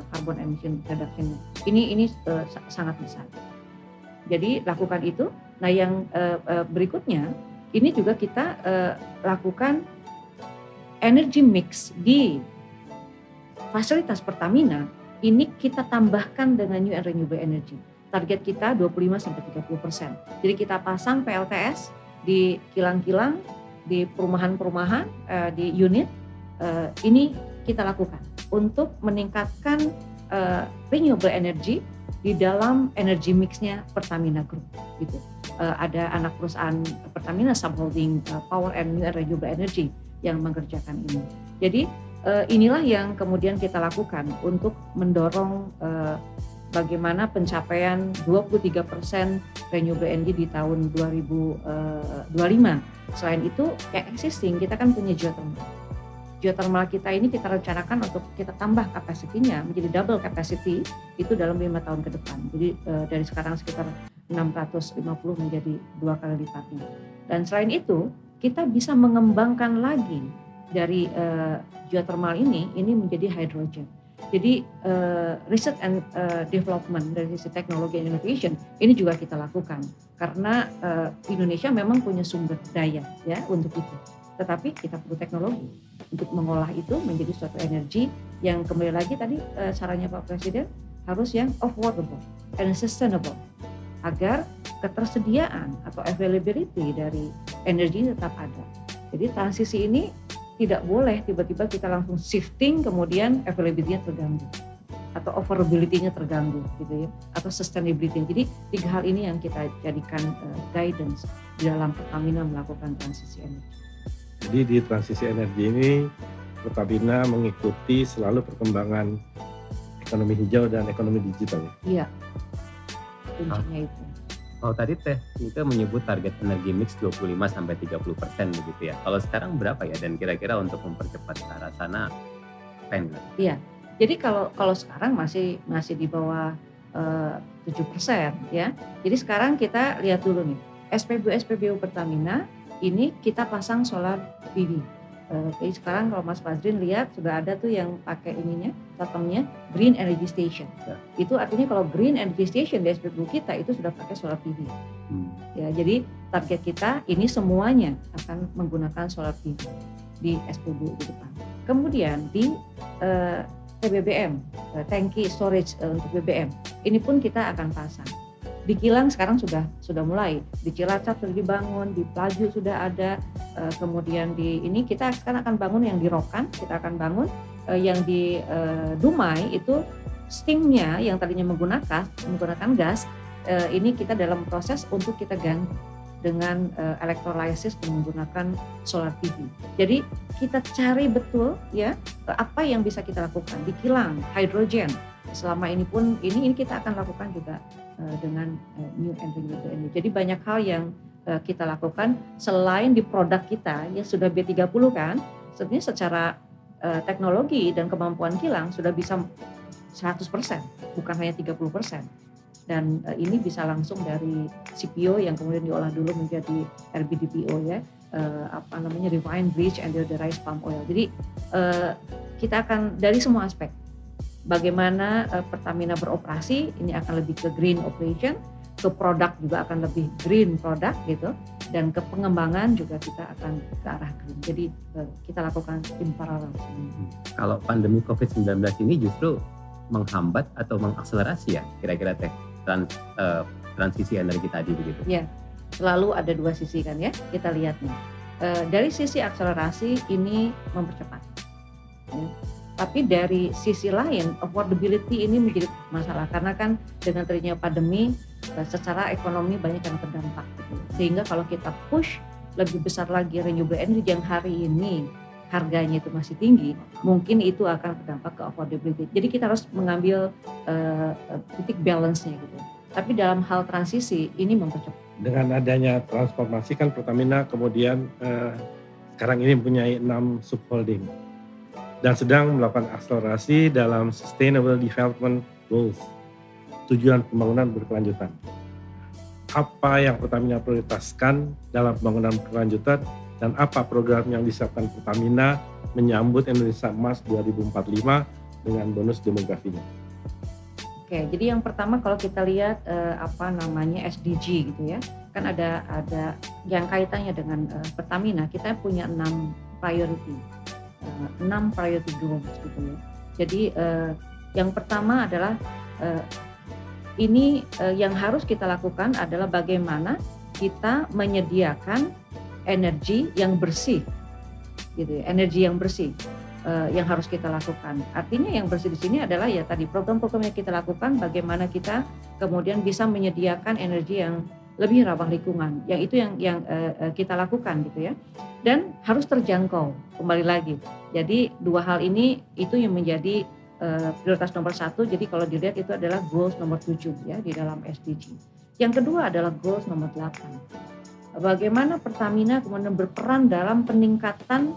carbon emission reduction. Ini sangat besar. Jadi lakukan itu. Nah yang berikutnya ini juga kita lakukan energy mix di fasilitas Pertamina. Ini kita tambahkan dengan new and renewable energy. Target kita 25-30%. Jadi kita pasang PLTS di kilang-kilang, di perumahan-perumahan, di unit. Ini kita lakukan untuk meningkatkan renewable energy di dalam energy mix-nya Pertamina Group gitu. Ada anak perusahaan Pertamina Subholding Power and New Renewable Energy yang mengerjakan ini. Jadi inilah yang kemudian kita lakukan untuk mendorong bagaimana pencapaian 23% renewable energy di tahun 2025. Selain itu, yang existing kita kan punya geothermal. Geothermal kita ini kita rencanakan untuk kita tambah kapasitinya menjadi double capacity itu dalam 5 tahun ke depan. Jadi dari sekarang sekitar 650 menjadi 2 kali lipatnya. Dan selain itu kita bisa mengembangkan lagi dari geothermal ini menjadi hydrogen. Jadi research and development dari sisi teknologi and innovation ini juga kita lakukan karena Indonesia memang punya sumber daya ya untuk itu. Tetapi kita perlu teknologi untuk mengolah itu menjadi suatu energi yang kembali lagi tadi sarannya Pak Presiden harus yang affordable and sustainable agar ketersediaan atau availability dari energi tetap ada. Jadi transisi ini tidak boleh tiba-tiba kita langsung shifting kemudian availability-nya terganggu atau affordability-nya terganggu gitu ya atau sustainability. Jadi 3 hal ini yang kita jadikan guidance di dalam Pertamina melakukan transisi energi. Jadi di transisi energi ini Pertamina mengikuti selalu perkembangan ekonomi hijau dan ekonomi digital ya? Iya, kuncinya itu. Kalau tadi Teh Nika menyebut target energi mix 25-30% begitu ya. Kalau sekarang berapa ya dan kira-kira untuk mempercepat ke arah sana pendek? Iya, jadi kalau sekarang masih di bawah 7% ya. Jadi sekarang kita lihat dulu nih, SPBU Pertamina ini kita pasang solar PV. Jadi sekarang kalau Mas Fazrin lihat sudah ada tuh yang pakai ininya, totemnya Green Energy Station. Ya. Itu artinya kalau Green Energy Station di SPBU kita itu sudah pakai solar PV. Ya, jadi target kita ini semuanya akan menggunakan solar PV di SPBU di depan. Kemudian di TBBM, tangki storage untuk BBM, ini pun kita akan pasang. Di Kilang sekarang sudah mulai, di Cilacap sudah dibangun, di Pelaju sudah ada, kemudian di ini kita sekarang akan bangun yang di Rokan, kita akan bangun yang di Dumai itu steamnya yang tadinya menggunakan gas, ini kita dalam proses untuk kita ganti dengan electrolysis menggunakan solar PV. Jadi kita cari betul ya apa yang bisa kita lakukan di kilang hidrogen. Selama ini pun ini kita akan lakukan juga dengan new and renewable energy. Jadi banyak hal yang kita lakukan selain di produk kita yang sudah B30 kan, sebenarnya secara teknologi dan kemampuan kilang sudah bisa 100%, bukan hanya 30%. Dan ini bisa langsung dari CPO yang kemudian diolah dulu menjadi RBDPO ya, refined bleach and deodorized palm oil. Jadi kita akan dari semua aspek. Bagaimana Pertamina beroperasi, ini akan lebih ke green operation, ke produk juga akan lebih green product gitu, dan ke pengembangan juga kita akan ke arah green. Jadi kita lakukan in parallel. Kalau pandemi COVID-19 ini justru menghambat atau mengakselerasi ya kira-kira transisi energi tadi begitu? Ya, selalu ada dua sisi kan ya, kita lihat nih. Dari sisi akselerasi ini mempercepat. Ya. Tapi dari sisi lain, affordability ini menjadi masalah. Karena kan dengan terjadinya pandemi, secara ekonomi banyak yang terdampak. Gitu. Sehingga kalau kita push lebih besar lagi renewable energy yang hari ini harganya itu masih tinggi, mungkin itu akan berdampak ke affordability. Jadi kita harus mengambil titik balance-nya gitu. Tapi dalam hal transisi, ini mempercepat. Dengan adanya transformasi kan Pertamina kemudian sekarang ini mempunyai 6 subholding dan sedang melakukan akselerasi dalam Sustainable Development Goals, tujuan pembangunan berkelanjutan. Apa yang Pertamina prioritaskan dalam pembangunan berkelanjutan dan apa program yang disiapkan Pertamina menyambut Indonesia Emas 2045 dengan bonus demografinya? Oke, jadi yang pertama kalau kita lihat SDG gitu ya, kan ada yang kaitannya dengan Pertamina, kita punya 6 priority goals gitu ya. Jadi yang pertama adalah yang harus kita lakukan adalah bagaimana kita menyediakan energi yang bersih, gitu ya, energi yang bersih. Yang harus kita lakukan. Artinya yang bersih di sini adalah ya tadi program-program yang kita lakukan, bagaimana kita kemudian bisa menyediakan energi yang lebih ramah lingkungan. Yang itu yang kita lakukan gitu ya. Dan harus terjangkau kembali lagi. Jadi dua hal ini itu yang menjadi prioritas nomor 1. Jadi kalau dilihat itu adalah goals nomor 7 ya di dalam SDG. Yang kedua adalah goals nomor 8. Bagaimana Pertamina kemudian berperan dalam peningkatan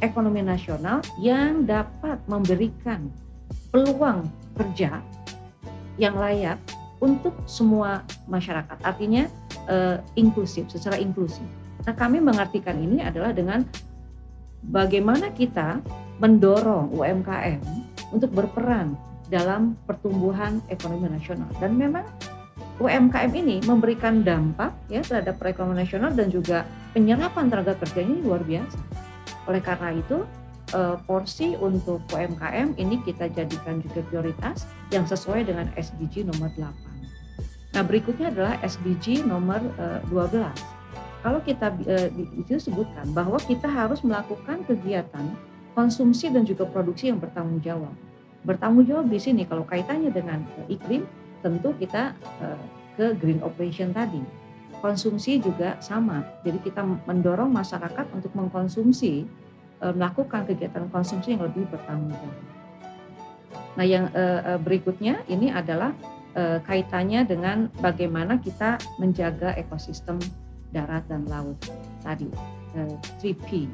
ekonomi nasional yang dapat memberikan peluang kerja yang layak untuk semua masyarakat. Artinya inklusif, secara inklusif. Nah, kami mengartikan ini adalah dengan bagaimana kita mendorong UMKM untuk berperan dalam pertumbuhan ekonomi nasional. Dan memang UMKM ini memberikan dampak ya terhadap perekonomian nasional dan juga penyerapan tenaga kerjanya luar biasa. Oleh karena itu, porsi untuk UMKM ini kita jadikan juga prioritas yang sesuai dengan SDG nomor 8. Nah, berikutnya adalah SDG nomor 12. Kalau kita di situ sebutkan bahwa kita harus melakukan kegiatan konsumsi dan juga produksi yang bertanggung jawab. Bertanggung jawab di sini kalau kaitannya dengan iklim, tentu kita ke green operation tadi. Konsumsi juga sama, jadi kita mendorong masyarakat untuk mengkonsumsi, melakukan kegiatan konsumsi yang lebih bertanggung jawab. Nah, yang berikutnya ini adalah kaitannya dengan bagaimana kita menjaga ekosistem darat dan laut tadi, 3P,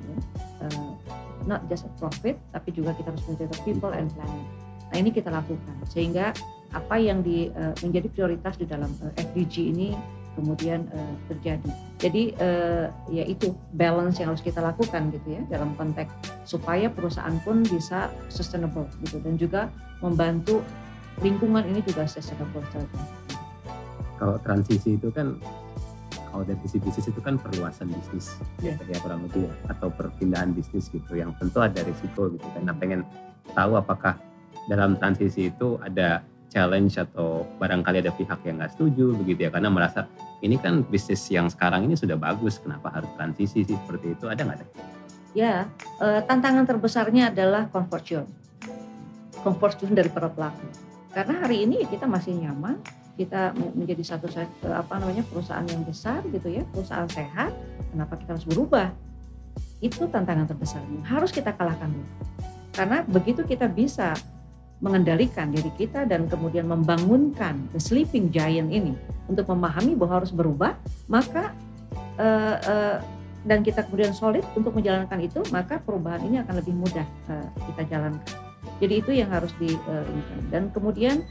not just a profit, tapi juga kita harus menjaga people and planet. Nah, ini kita lakukan sehingga apa yang menjadi prioritas di dalam SDG ini kemudian terjadi. Jadi ya itu balance yang harus kita lakukan gitu ya dalam konteks supaya perusahaan pun bisa sustainable gitu dan juga membantu lingkungan ini juga sustainable saja. Kalau transisi itu kan, kalau dari sisi bisnis itu kan perluasan bisnis ya kurang lebih ya, atau perpindahan bisnis gitu yang tentu ada risiko gitu kan. Nah, pengen tahu apakah dalam transisi itu ada challenge atau barangkali ada pihak yang nggak setuju begitu ya, karena merasa ini kan bisnis yang sekarang ini sudah bagus, kenapa harus transisi sih seperti itu, ada nggak Teh? Ya, tantangan terbesarnya adalah comfort zone dari para pelaku. Karena hari ini kita masih nyaman, kita menjadi perusahaan yang besar gitu ya, perusahaan sehat. Kenapa kita harus berubah? Itu tantangan terbesarnya. Harus kita kalahkan dulu. Karena begitu kita bisa mengendalikan diri kita dan kemudian membangunkan the sleeping giant ini untuk memahami bahwa harus berubah, maka dan kita kemudian solid untuk menjalankan itu, maka perubahan ini akan lebih mudah kita jalankan. Jadi itu yang harus diinginkan. Dan kemudian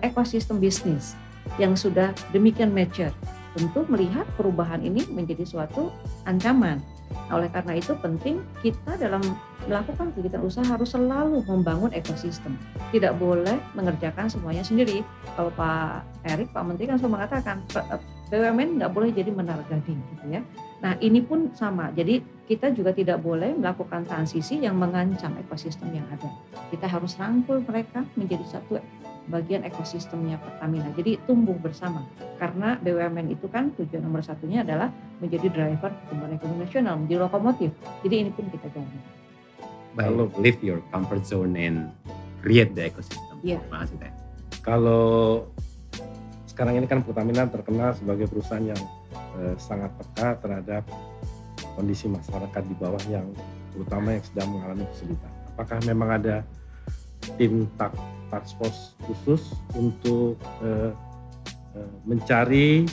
ekosistem bisnis yang sudah demikian mature, tentu melihat perubahan ini menjadi suatu ancaman. Oleh karena itu penting kita dalam melakukan kegiatan usaha harus selalu membangun ekosistem. Tidak boleh mengerjakan semuanya sendiri. Kalau Pak Erik, Pak Menteri kan selalu mengatakan BUMN nggak boleh jadi menara gading gitu ya. Nah ini pun sama, jadi kita juga tidak boleh melakukan transisi yang mengancam ekosistem yang ada. Kita harus rangkul mereka menjadi satu bagian ekosistemnya Pertamina. Jadi tumbuh bersama, karena BUMN itu kan tujuan nomor satunya adalah menjadi driver pertumbuhan ekonomi nasional, menjadi lokomotif. Jadi ini pun kita jalani. Baik, leave your comfort zone and create the ecosystem. Iya. Terima kasih Teh. Kalau sekarang ini kan Pertamina terkenal sebagai perusahaan yang sangat peka terhadap kondisi masyarakat di bawah yang terutama yang sedang mengalami kesulitan. Apakah memang ada tim task force khusus untuk mencari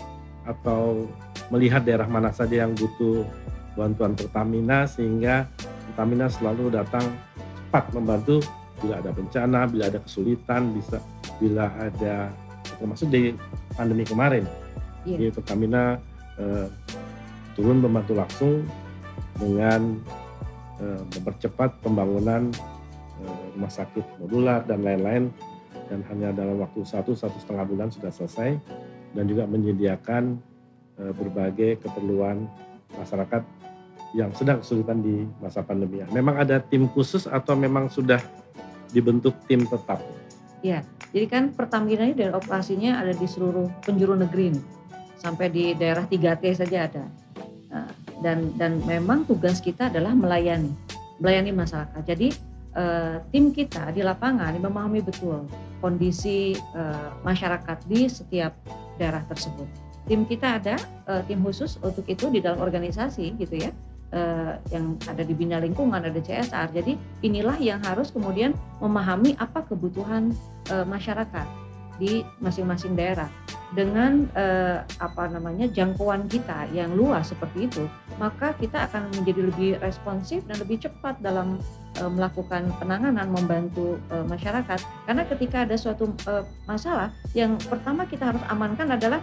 atau melihat daerah mana saja yang butuh bantuan Pertamina sehingga Pertamina selalu datang cepat membantu bila ada bencana, bila ada kesulitan, bila ada, termasuk di pandemi kemarin. Jadi Pertamina turun membantu langsung dengan mempercepat pembangunan rumah sakit modular dan lain-lain, dan hanya dalam waktu 1-1,5 bulan sudah selesai, dan juga menyediakan berbagai keperluan masyarakat yang sedang kesulitan di masa pandemi. Memang ada tim khusus atau memang sudah dibentuk tim tetap? Ya, jadi kan Pertamina ini dari operasinya ada di seluruh penjuru negeri nih. Sampai di daerah 3T saja ada. Nah, dan memang tugas kita adalah melayani masyarakat. Jadi tim kita di lapangan memahami betul kondisi masyarakat di setiap daerah tersebut. Tim kita ada tim khusus untuk itu di dalam organisasi gitu ya, yang ada di Bina Lingkungan, ada CSR. Jadi inilah yang harus kemudian memahami apa kebutuhan masyarakat di masing-masing daerah. Dengan jangkauan kita yang luas seperti itu, maka kita akan menjadi lebih responsif dan lebih cepat dalam melakukan penanganan, membantu masyarakat. Karena ketika ada suatu masalah, yang pertama kita harus amankan adalah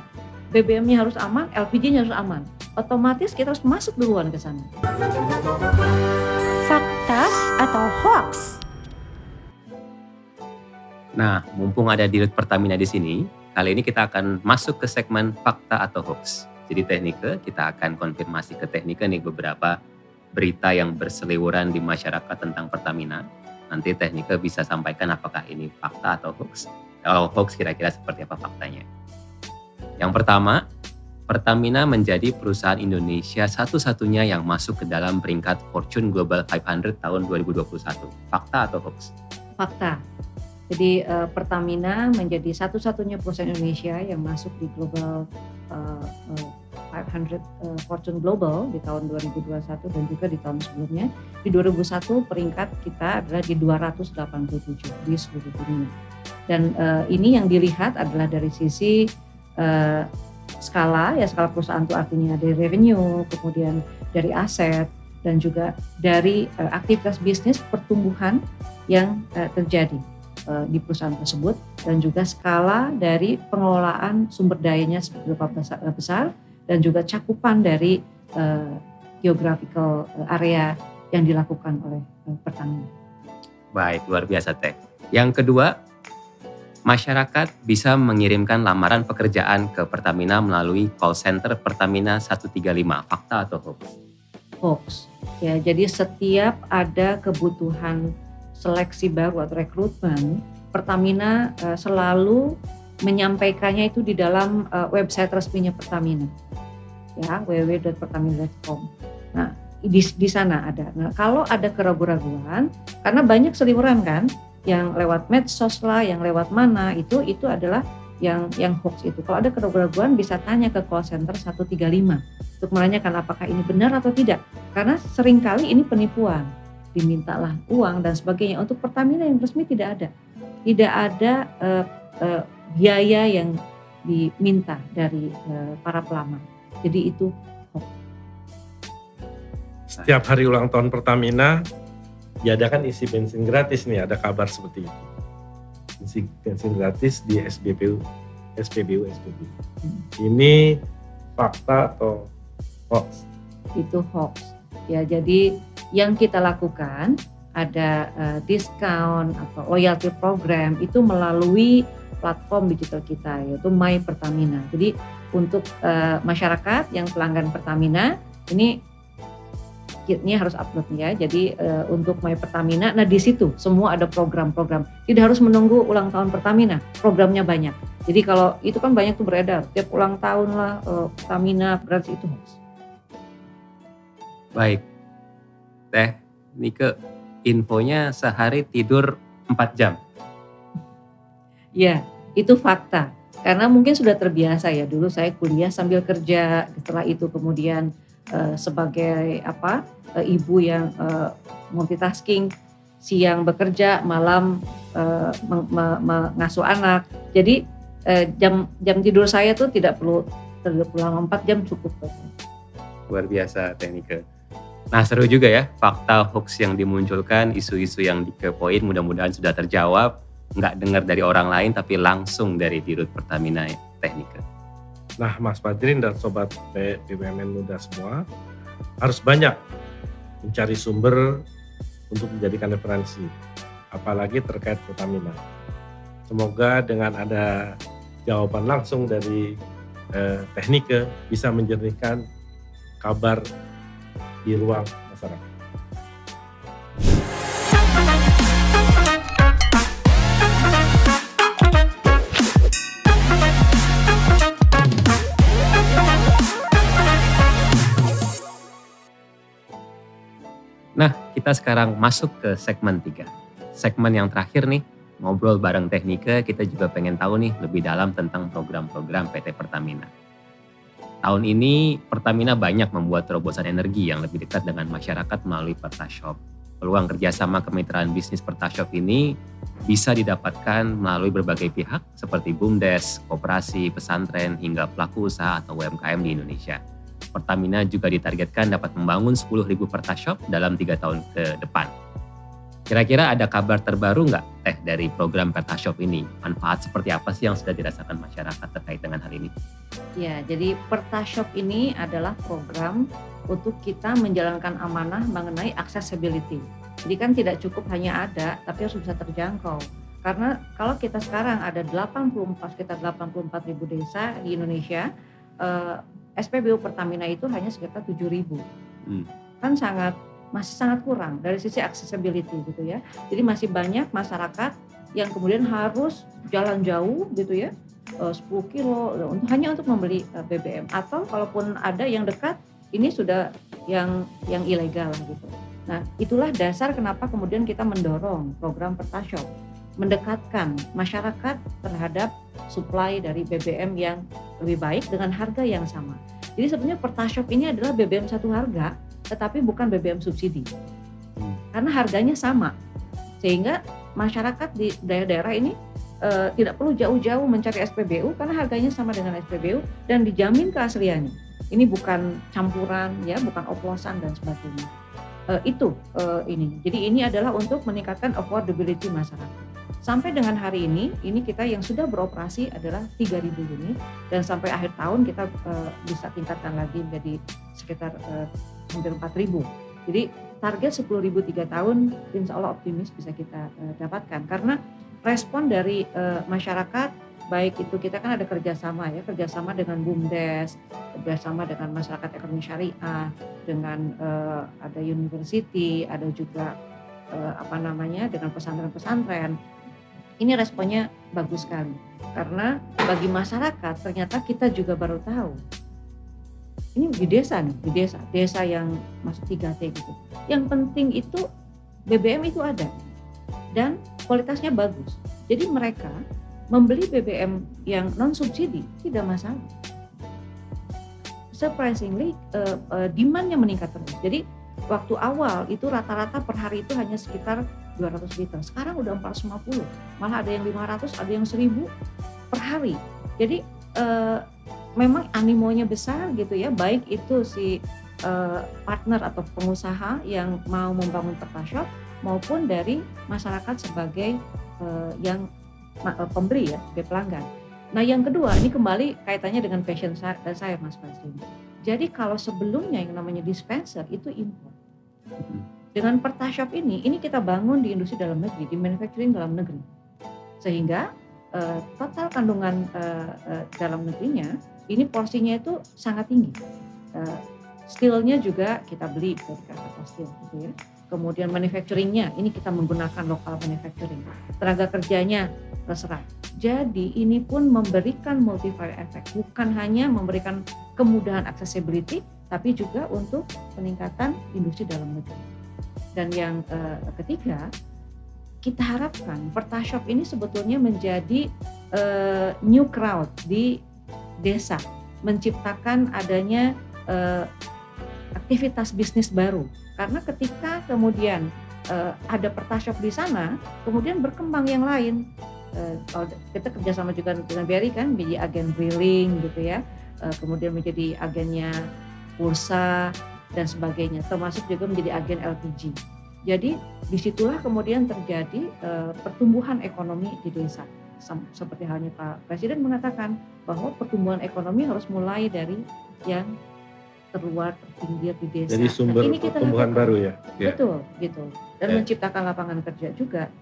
BBM-nya harus aman, LPG-nya harus aman. Otomatis kita harus masuk duluan ke sana. Fakta atau hoax? Nah, mumpung ada Dirut Pertamina di sini, kali ini kita akan masuk ke segmen fakta atau hoax. Jadi Teknike, kita akan konfirmasi ke Teknike nih beberapa berita yang berseliweran di masyarakat tentang Pertamina. Nanti Teknike bisa sampaikan apakah ini fakta atau hoax. Kalau hoax kira-kira seperti apa faktanya. Yang pertama, Pertamina menjadi perusahaan Indonesia satu-satunya yang masuk ke dalam peringkat Fortune Global 500 tahun 2021. Fakta atau hoax? Fakta. Jadi Pertamina menjadi satu-satunya perusahaan Indonesia yang masuk di Global 500 Fortune Global di tahun 2021 dan juga di tahun sebelumnya. Di 2001 peringkat kita adalah di 287 di seluruh dunia. Dan ini yang dilihat adalah dari sisi skala perusahaan itu artinya dari revenue, kemudian dari aset, dan juga dari aktivitas bisnis pertumbuhan yang terjadi di perusahaan tersebut, dan juga skala dari pengelolaan sumber dayanya seberapa besar dan juga cakupan dari geographical area yang dilakukan oleh Pertamina. Baik, luar biasa Teh. Yang kedua, masyarakat bisa mengirimkan lamaran pekerjaan ke Pertamina melalui call center Pertamina 135. Fakta atau hoax? Hoax. Ya, jadi setiap ada kebutuhan seleksi baru atau rekrutmen, Pertamina selalu menyampaikannya itu di dalam website resminya Pertamina, ya, www.pertamina.com. Nah, di sana ada. Nah, kalau ada keraguan-raguan, karena banyak seliweran kan, yang lewat medsos lah, yang lewat mana, itu adalah yang hoax itu. Kalau ada keraguan-raguan bisa tanya ke call center 135 untuk menanyakan apakah ini benar atau tidak. Karena seringkali ini penipuan, dimintalah uang dan sebagainya. Untuk Pertamina yang resmi tidak ada. Tidak ada biaya yang diminta dari para pelamar. Jadi itu hoax. Setiap hari ulang tahun Pertamina diadakan isi bensin gratis nih, ada kabar seperti itu. Isi bensin gratis di SPBU. Ini fakta atau hoax? Itu hoax. Ya, jadi yang kita lakukan ada diskon atau loyalty program itu melalui platform digital kita, yaitu My Pertamina. Jadi untuk masyarakat yang pelanggan Pertamina ini harus upload ya. Jadi untuk My Pertamina, nah di situ semua ada program-program. Tidak harus menunggu ulang tahun Pertamina, programnya banyak. Jadi kalau itu kan banyak tuh beredar, tiap ulang tahun lah Pertamina, berarti itu hoax. Baik, Teh Nike, infonya sehari tidur 4 jam. Ya, itu fakta. Karena mungkin sudah terbiasa ya, dulu saya kuliah sambil kerja, setelah itu kemudian sebagai ibu yang multitasking, siang bekerja, malam mengasuh anak. Jadi jam tidur saya tuh tidak perlu pulang 4 jam cukup. Luar biasa Teh Nike. Nah, seru juga ya fakta hoax yang dimunculkan, isu-isu yang dikepoin, mudah-mudahan sudah terjawab. Nggak dengar dari orang lain tapi langsung dari Dirut Pertamina Teh Nike. Nah, Mas Badrin dan Sobat BUMN Muda semua harus banyak mencari sumber untuk menjadikan referensi, apalagi terkait Pertamina. Semoga dengan ada jawaban langsung dari Teh Nike bisa menjernihkan kabar di ruang masyarakat. Nah, kita sekarang masuk ke segmen 3. Segmen yang terakhir nih, ngobrol bareng Teh Nike, kita juga pengen tahu nih lebih dalam tentang program-program PT Pertamina. Tahun ini Pertamina banyak membuat terobosan energi yang lebih dekat dengan masyarakat melalui Pertashop. Peluang kerjasama kemitraan bisnis Pertashop ini bisa didapatkan melalui berbagai pihak seperti BUMDes, koperasi, pesantren, hingga pelaku usaha atau UMKM di Indonesia. Pertamina juga ditargetkan dapat membangun 10.000 Pertashop dalam 3 tahun ke depan. Kira-kira ada kabar terbaru nggak dari program Pertashop ini? Manfaat seperti apa sih yang sudah dirasakan masyarakat terkait dengan hal ini? Ya, jadi Pertashop ini adalah program untuk kita menjalankan amanah mengenai accessibility. Jadi kan tidak cukup hanya ada, tapi harus bisa terjangkau. Karena kalau kita sekarang ada sekitar 84.000 desa di Indonesia, SPBU Pertamina itu hanya sekitar 7.000. Kan masih sangat kurang dari sisi accessibility gitu ya. Jadi masih banyak masyarakat yang kemudian harus jalan jauh gitu ya, 10 kilo hanya untuk membeli BBM, atau kalaupun ada yang dekat ini sudah yang ilegal gitu. Nah, itulah dasar kenapa kemudian kita mendorong program Pertashop, mendekatkan masyarakat terhadap supply dari BBM yang lebih baik dengan harga yang sama. Jadi sebenarnya Pertashop ini adalah BBM satu harga, tetapi bukan BBM subsidi. Karena harganya sama. Sehingga masyarakat di daerah-daerah ini tidak perlu jauh-jauh mencari SPBU karena harganya sama dengan SPBU dan dijamin keasliannya. Ini bukan campuran ya, bukan oplosan dan sebagainya. Ini. Jadi ini adalah untuk meningkatkan affordability masyarakat. Sampai dengan hari ini kita yang sudah beroperasi adalah 3.000 unit dan sampai akhir tahun kita bisa tingkatkan lagi menjadi sekitar hampir 4.000. Jadi target 10.000 3 tahun insya Allah optimis bisa kita dapatkan karena respon dari masyarakat, baik itu kita kan ada kerjasama dengan BUMDes, kerjasama dengan masyarakat ekonomi syariah, dengan ada university, ada juga dengan pesantren-pesantren. Ini responnya bagus sekali. Karena bagi masyarakat ternyata kita juga baru tahu. Ini di desa nih, desa yang masuk 3T gitu. Yang penting itu BBM itu ada dan kualitasnya bagus. Jadi mereka membeli BBM yang non subsidi tidak masalah. Surprisingly demand-nya meningkat terus. Jadi waktu awal itu rata-rata per hari itu hanya sekitar 200 liter. Sekarang udah 450, malah ada yang 500, ada yang 1000 per hari. Jadi memang animonya besar gitu ya, baik itu si partner atau pengusaha yang mau membangun Pertashop maupun dari masyarakat sebagai yang pembeli ya, sebagai pelanggan. Nah yang kedua, ini kembali kaitannya dengan passion saya Mas Basri. Jadi kalau sebelumnya yang namanya dispenser itu impor. Dengan Pertashop ini kita bangun di industri dalam negeri, di manufacturing dalam negeri. Sehingga total kandungan dalam negerinya, ini porsinya itu sangat tinggi. Steel-nya juga kita beli dari Krakatau Steel gitu ya. Kemudian manufacturing-nya, ini kita menggunakan lokal manufacturing. Tenaga kerjanya terserah. Jadi ini pun memberikan multiplier effect, bukan hanya memberikan kemudahan accessibility, tapi juga untuk peningkatan industri dalam negeri. Dan yang ketiga, kita harapkan Pertashop ini sebetulnya menjadi new crowd di desa, menciptakan adanya aktivitas bisnis baru. Karena ketika kemudian ada Pertashop di sana, kemudian berkembang yang lain. Kalau kita kerjasama juga dengan BRI kan, menjadi agen drilling gitu ya, kemudian menjadi agennya Pulsa dan sebagainya, termasuk juga menjadi agen LPG. Jadi disitulah kemudian terjadi pertumbuhan ekonomi di desa. Seperti halnya Pak Presiden mengatakan bahwa pertumbuhan ekonomi harus mulai dari yang terluar, terpinggir di desa. Jadi sumber ini kita pertumbuhan lakukan. baru ya. Betul, gitu. Dan Ya. menciptakan lapangan kerja juga.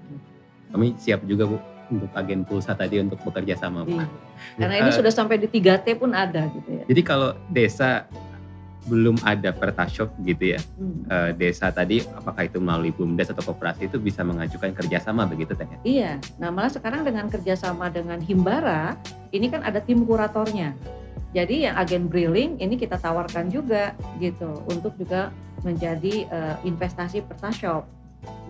Kami siap juga Bu untuk agen Pulsa tadi untuk bekerja sama Bu. Iya. Karena ini sudah sampai di 3T pun ada gitu ya. Jadi kalau desa belum ada Pertashop gitu ya, desa tadi apakah itu melalui BUMDes atau koperasi itu bisa mengajukan kerjasama begitu Teh? Iya, nah malah sekarang dengan kerjasama dengan Himbara, ini kan ada tim kuratornya. Jadi yang agen drilling ini kita tawarkan juga gitu untuk juga menjadi investasi Pertashop.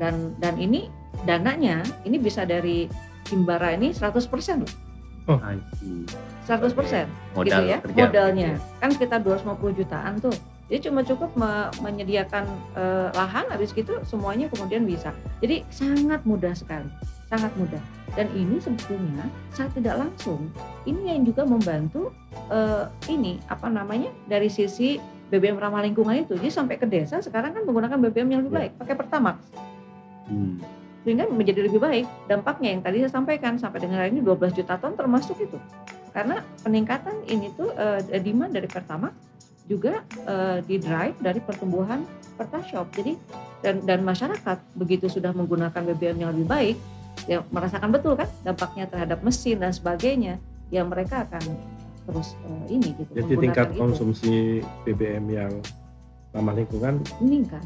Dan ini dananya ini bisa dari Himbara ini 100% loh. Oh, I see. 100% Modal gitu ya, kerja. modalnya. Kan kita 250 jutaan tuh. Jadi cuma cukup menyediakan lahan, habis gitu semuanya kemudian bisa. Jadi sangat mudah sekali, sangat mudah. Dan ini sebetulnya saat tidak langsung, ini yang juga membantu dari sisi BBM ramah lingkungan itu. Jadi sampai ke desa sekarang kan menggunakan BBM yang lebih baik, pakai Pertamax. Sehingga menjadi lebih baik. Dampaknya yang tadi saya sampaikan sampai dengan hari ini 12 juta ton termasuk itu. Karena peningkatan ini tuh demand dari Pertamax juga di-drive dari pertumbuhan Pertashop. Jadi dan masyarakat begitu sudah menggunakan BBM yang lebih baik, ya merasakan betul kan dampaknya terhadap mesin dan sebagainya, ya mereka akan terus ini gitu. Jadi tingkat konsumsi BBM yang ramah lingkungan meningkat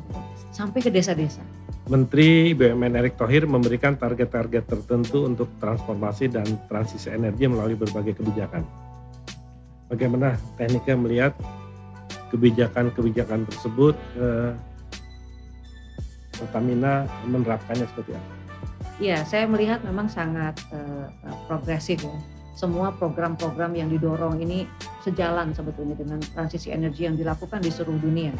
sampai ke desa-desa. Menteri BUMN Erick Thohir memberikan target-target tertentu untuk transformasi dan transisi energi melalui berbagai kebijakan. Bagaimana Teknika melihat kebijakan-kebijakan tersebut? Pertamina menerapkannya seperti apa? Ya, saya melihat memang sangat progresif ya. Semua program-program yang didorong ini sejalan sebetulnya dengan transisi energi yang dilakukan di seluruh dunia.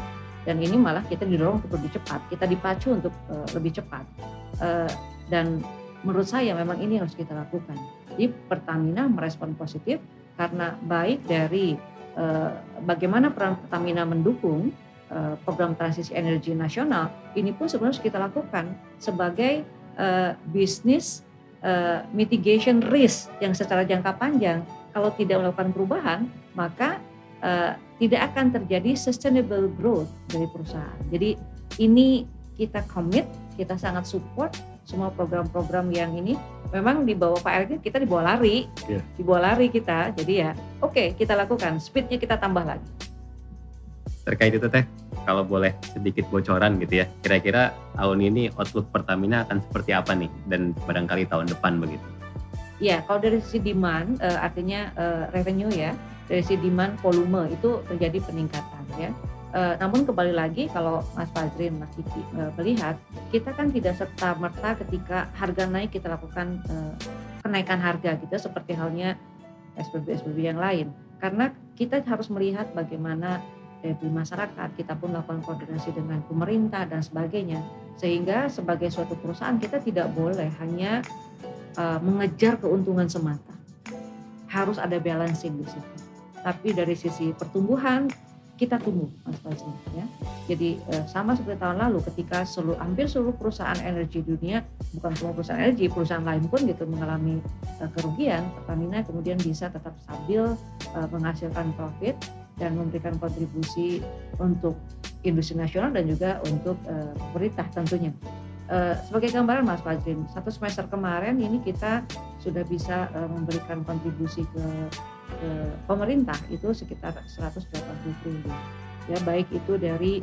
Dan ini malah kita didorong untuk lebih cepat, kita dipacu untuk lebih cepat. Dan menurut saya memang ini yang harus kita lakukan. Jadi Pertamina merespon positif karena baik dari bagaimana peran Pertamina mendukung program transisi energi nasional, ini pun sebenarnya harus kita lakukan sebagai bisnis mitigation risk yang secara jangka panjang. Kalau tidak melakukan perubahan, maka tidak akan terjadi sustainable growth dari perusahaan. Jadi ini kita commit, kita sangat support semua program-program yang ini. Memang di bawah Pak Erick kita dibawa lari, dibawa lari kita. Jadi ya oke, kita lakukan, speednya kita tambah lagi. Terkait itu Teh, kalau boleh sedikit bocoran gitu ya, kira-kira tahun ini outlook Pertamina akan seperti apa nih dan barangkali tahun depan begitu? Ya, kalau dari sisi demand, artinya revenue ya, dari sisi demand volume itu terjadi peningkatan ya. Namun kembali lagi kalau Mas Fajrin, Mas Kiki melihat, kita kan tidak serta-merta ketika harga naik kita lakukan kenaikan harga gitu, seperti halnya SPB yang lain. Karena kita harus melihat bagaimana dari masyarakat, kita pun melakukan koordinasi dengan pemerintah dan sebagainya. Sehingga sebagai suatu perusahaan kita tidak boleh hanya mengejar keuntungan semata. Harus ada balancing di situ. Tapi dari sisi pertumbuhan kita tumbuh, Mas Fajri, ya. Jadi sama seperti tahun lalu ketika hampir seluruh perusahaan energi dunia, bukan semua perusahaan energi, perusahaan lain pun gitu mengalami kerugian, Pertamina kemudian bisa tetap stabil, menghasilkan profit dan memberikan kontribusi untuk industri nasional dan juga untuk pemerintah tentunya. Sebagai gambaran Mas Fajrin, satu semester kemarin ini kita sudah bisa memberikan kontribusi ke pemerintah itu sekitar 180 triliun. Ya, baik itu dari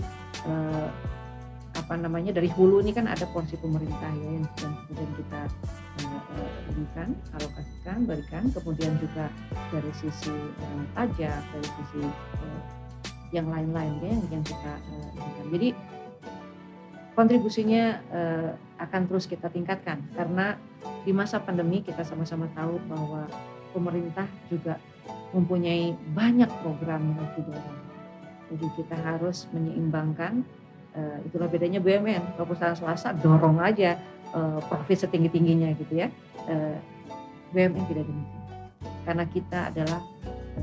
dari hulu ini kan ada porsi pemerintah ya yang kemudian kita berikan, kemudian juga dari sisi pajak, dari sisi yang lain-lain ya yang kita berikan. Jadi kontribusinya akan terus kita tingkatkan karena di masa pandemi kita sama-sama tahu bahwa pemerintah juga mempunyai banyak program yang harus didorong. Jadi kita harus menyeimbangkan, itulah bedanya BUMN. Kalau perusahaan swasta dorong aja profit setinggi-tingginya gitu ya. BUMN tidak demikian. Karena kita adalah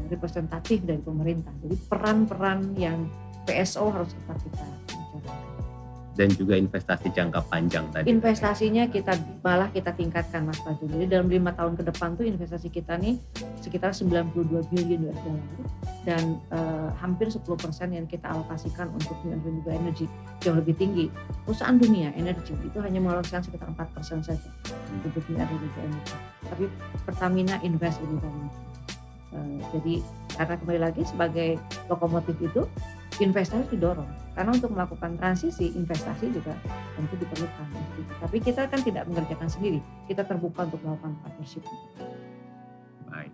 representatif dari pemerintah. Jadi peran-peran yang PSO harus tetap kita bicarakan. Dan juga investasi jangka panjang tadi. Investasinya kita tingkatkan Mas Fajri. Jadi dalam 5 tahun ke depan tuh investasi kita nih sekitar 92 billion US dollar dan hampir 10% yang kita alokasikan untuk renewable energy jauh lebih tinggi. Perusahaan dunia energi itu hanya mengalokasikan sekitar 4% saja untuk renewable energy. Tapi Pertamina invest lebih banyak. Jadi karena kembali lagi sebagai lokomotif itu investasi didorong karena untuk melakukan transisi investasi juga tentu diperlukan. Tapi kita kan tidak mengerjakan sendiri, kita terbuka untuk melakukan partnership. Baik.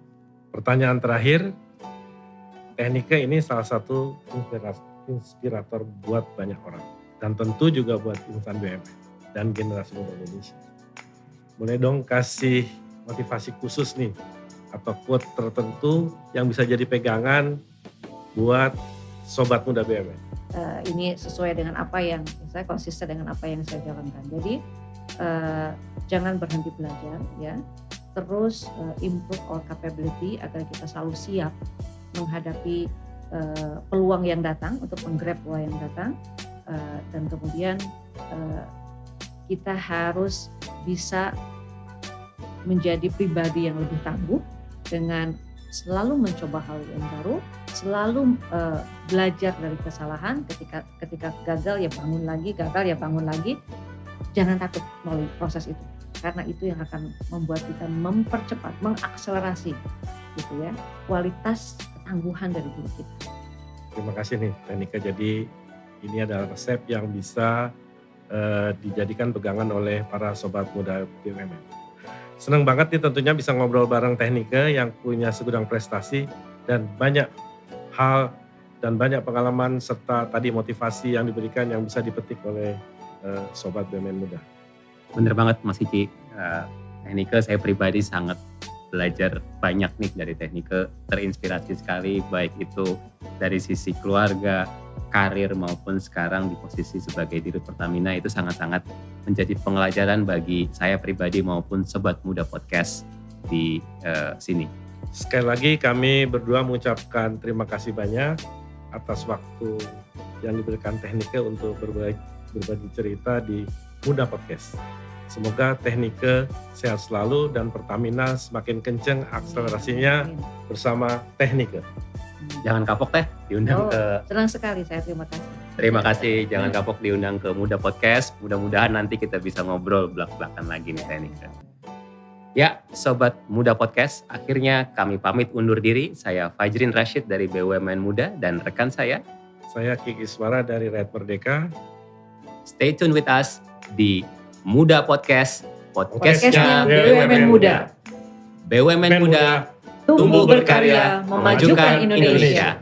Pertanyaan terakhir, Technika ini salah satu inspirator buat banyak orang dan tentu juga buat insan BUMN dan generasi muda Indonesia. Boleh dong kasih motivasi khusus nih atau quote tertentu yang bisa jadi pegangan buat sobat muda BUMN. Ini sesuai dengan apa yang saya konsisten dengan apa yang saya jalankan. Jadi jangan berhenti belajar ya. Terus improve our capability agar kita selalu siap menghadapi peluang yang datang, untuk menggrab peluang yang datang, dan kemudian kita harus bisa menjadi pribadi yang lebih tangguh dengan selalu mencoba hal yang baru, selalu belajar dari kesalahan. Ketika gagal ya bangun lagi, jangan takut melalui proses itu, karena itu yang akan membuat kita mempercepat, mengakselerasi gitu ya kualitas ketangguhan dari diri kita. Terima kasih nih Technika, jadi ini adalah resep yang bisa dijadikan pegangan oleh para sobat muda BUMN. Senang banget nih tentunya bisa ngobrol bareng Technika yang punya segudang prestasi dan banyak hal dan banyak pengalaman serta tadi motivasi yang diberikan yang bisa dipetik oleh sobat BUMN muda. Bener banget Mas Kiki. Technika saya pribadi sangat belajar banyak nih dari Technika, terinspirasi sekali baik itu dari sisi keluarga, karir maupun sekarang di posisi sebagai Dirut Pertamina itu sangat-sangat menjadi pembelajaran bagi saya pribadi maupun sobat muda podcast di sini. Sekali lagi kami berdua mengucapkan terima kasih banyak atas waktu yang diberikan Technika untuk berbagi cerita di Muda Podcast. Semoga Technika sehat selalu dan Pertamina semakin kenceng akselerasinya bersama Technika. Jangan kapok Teh, diundang ke... Senang sekali saya, terima kasih. Terima kasih, jangan kapok diundang ke Muda Podcast. Mudah-mudahan nanti kita bisa ngobrol belak-belakan lagi nih Technika. Ya, Sobat Muda Podcast, akhirnya kami pamit undur diri. Saya Fajrin Rashid dari BUMN Muda dan rekan saya Saya Kiki Iswara dari Rakyat Merdeka. Stay tune with us di Muda Podcast, Podcastnya podcastnya BUMN Muda. BUMN Muda, Tumbuh berkarya, memajukan Indonesia.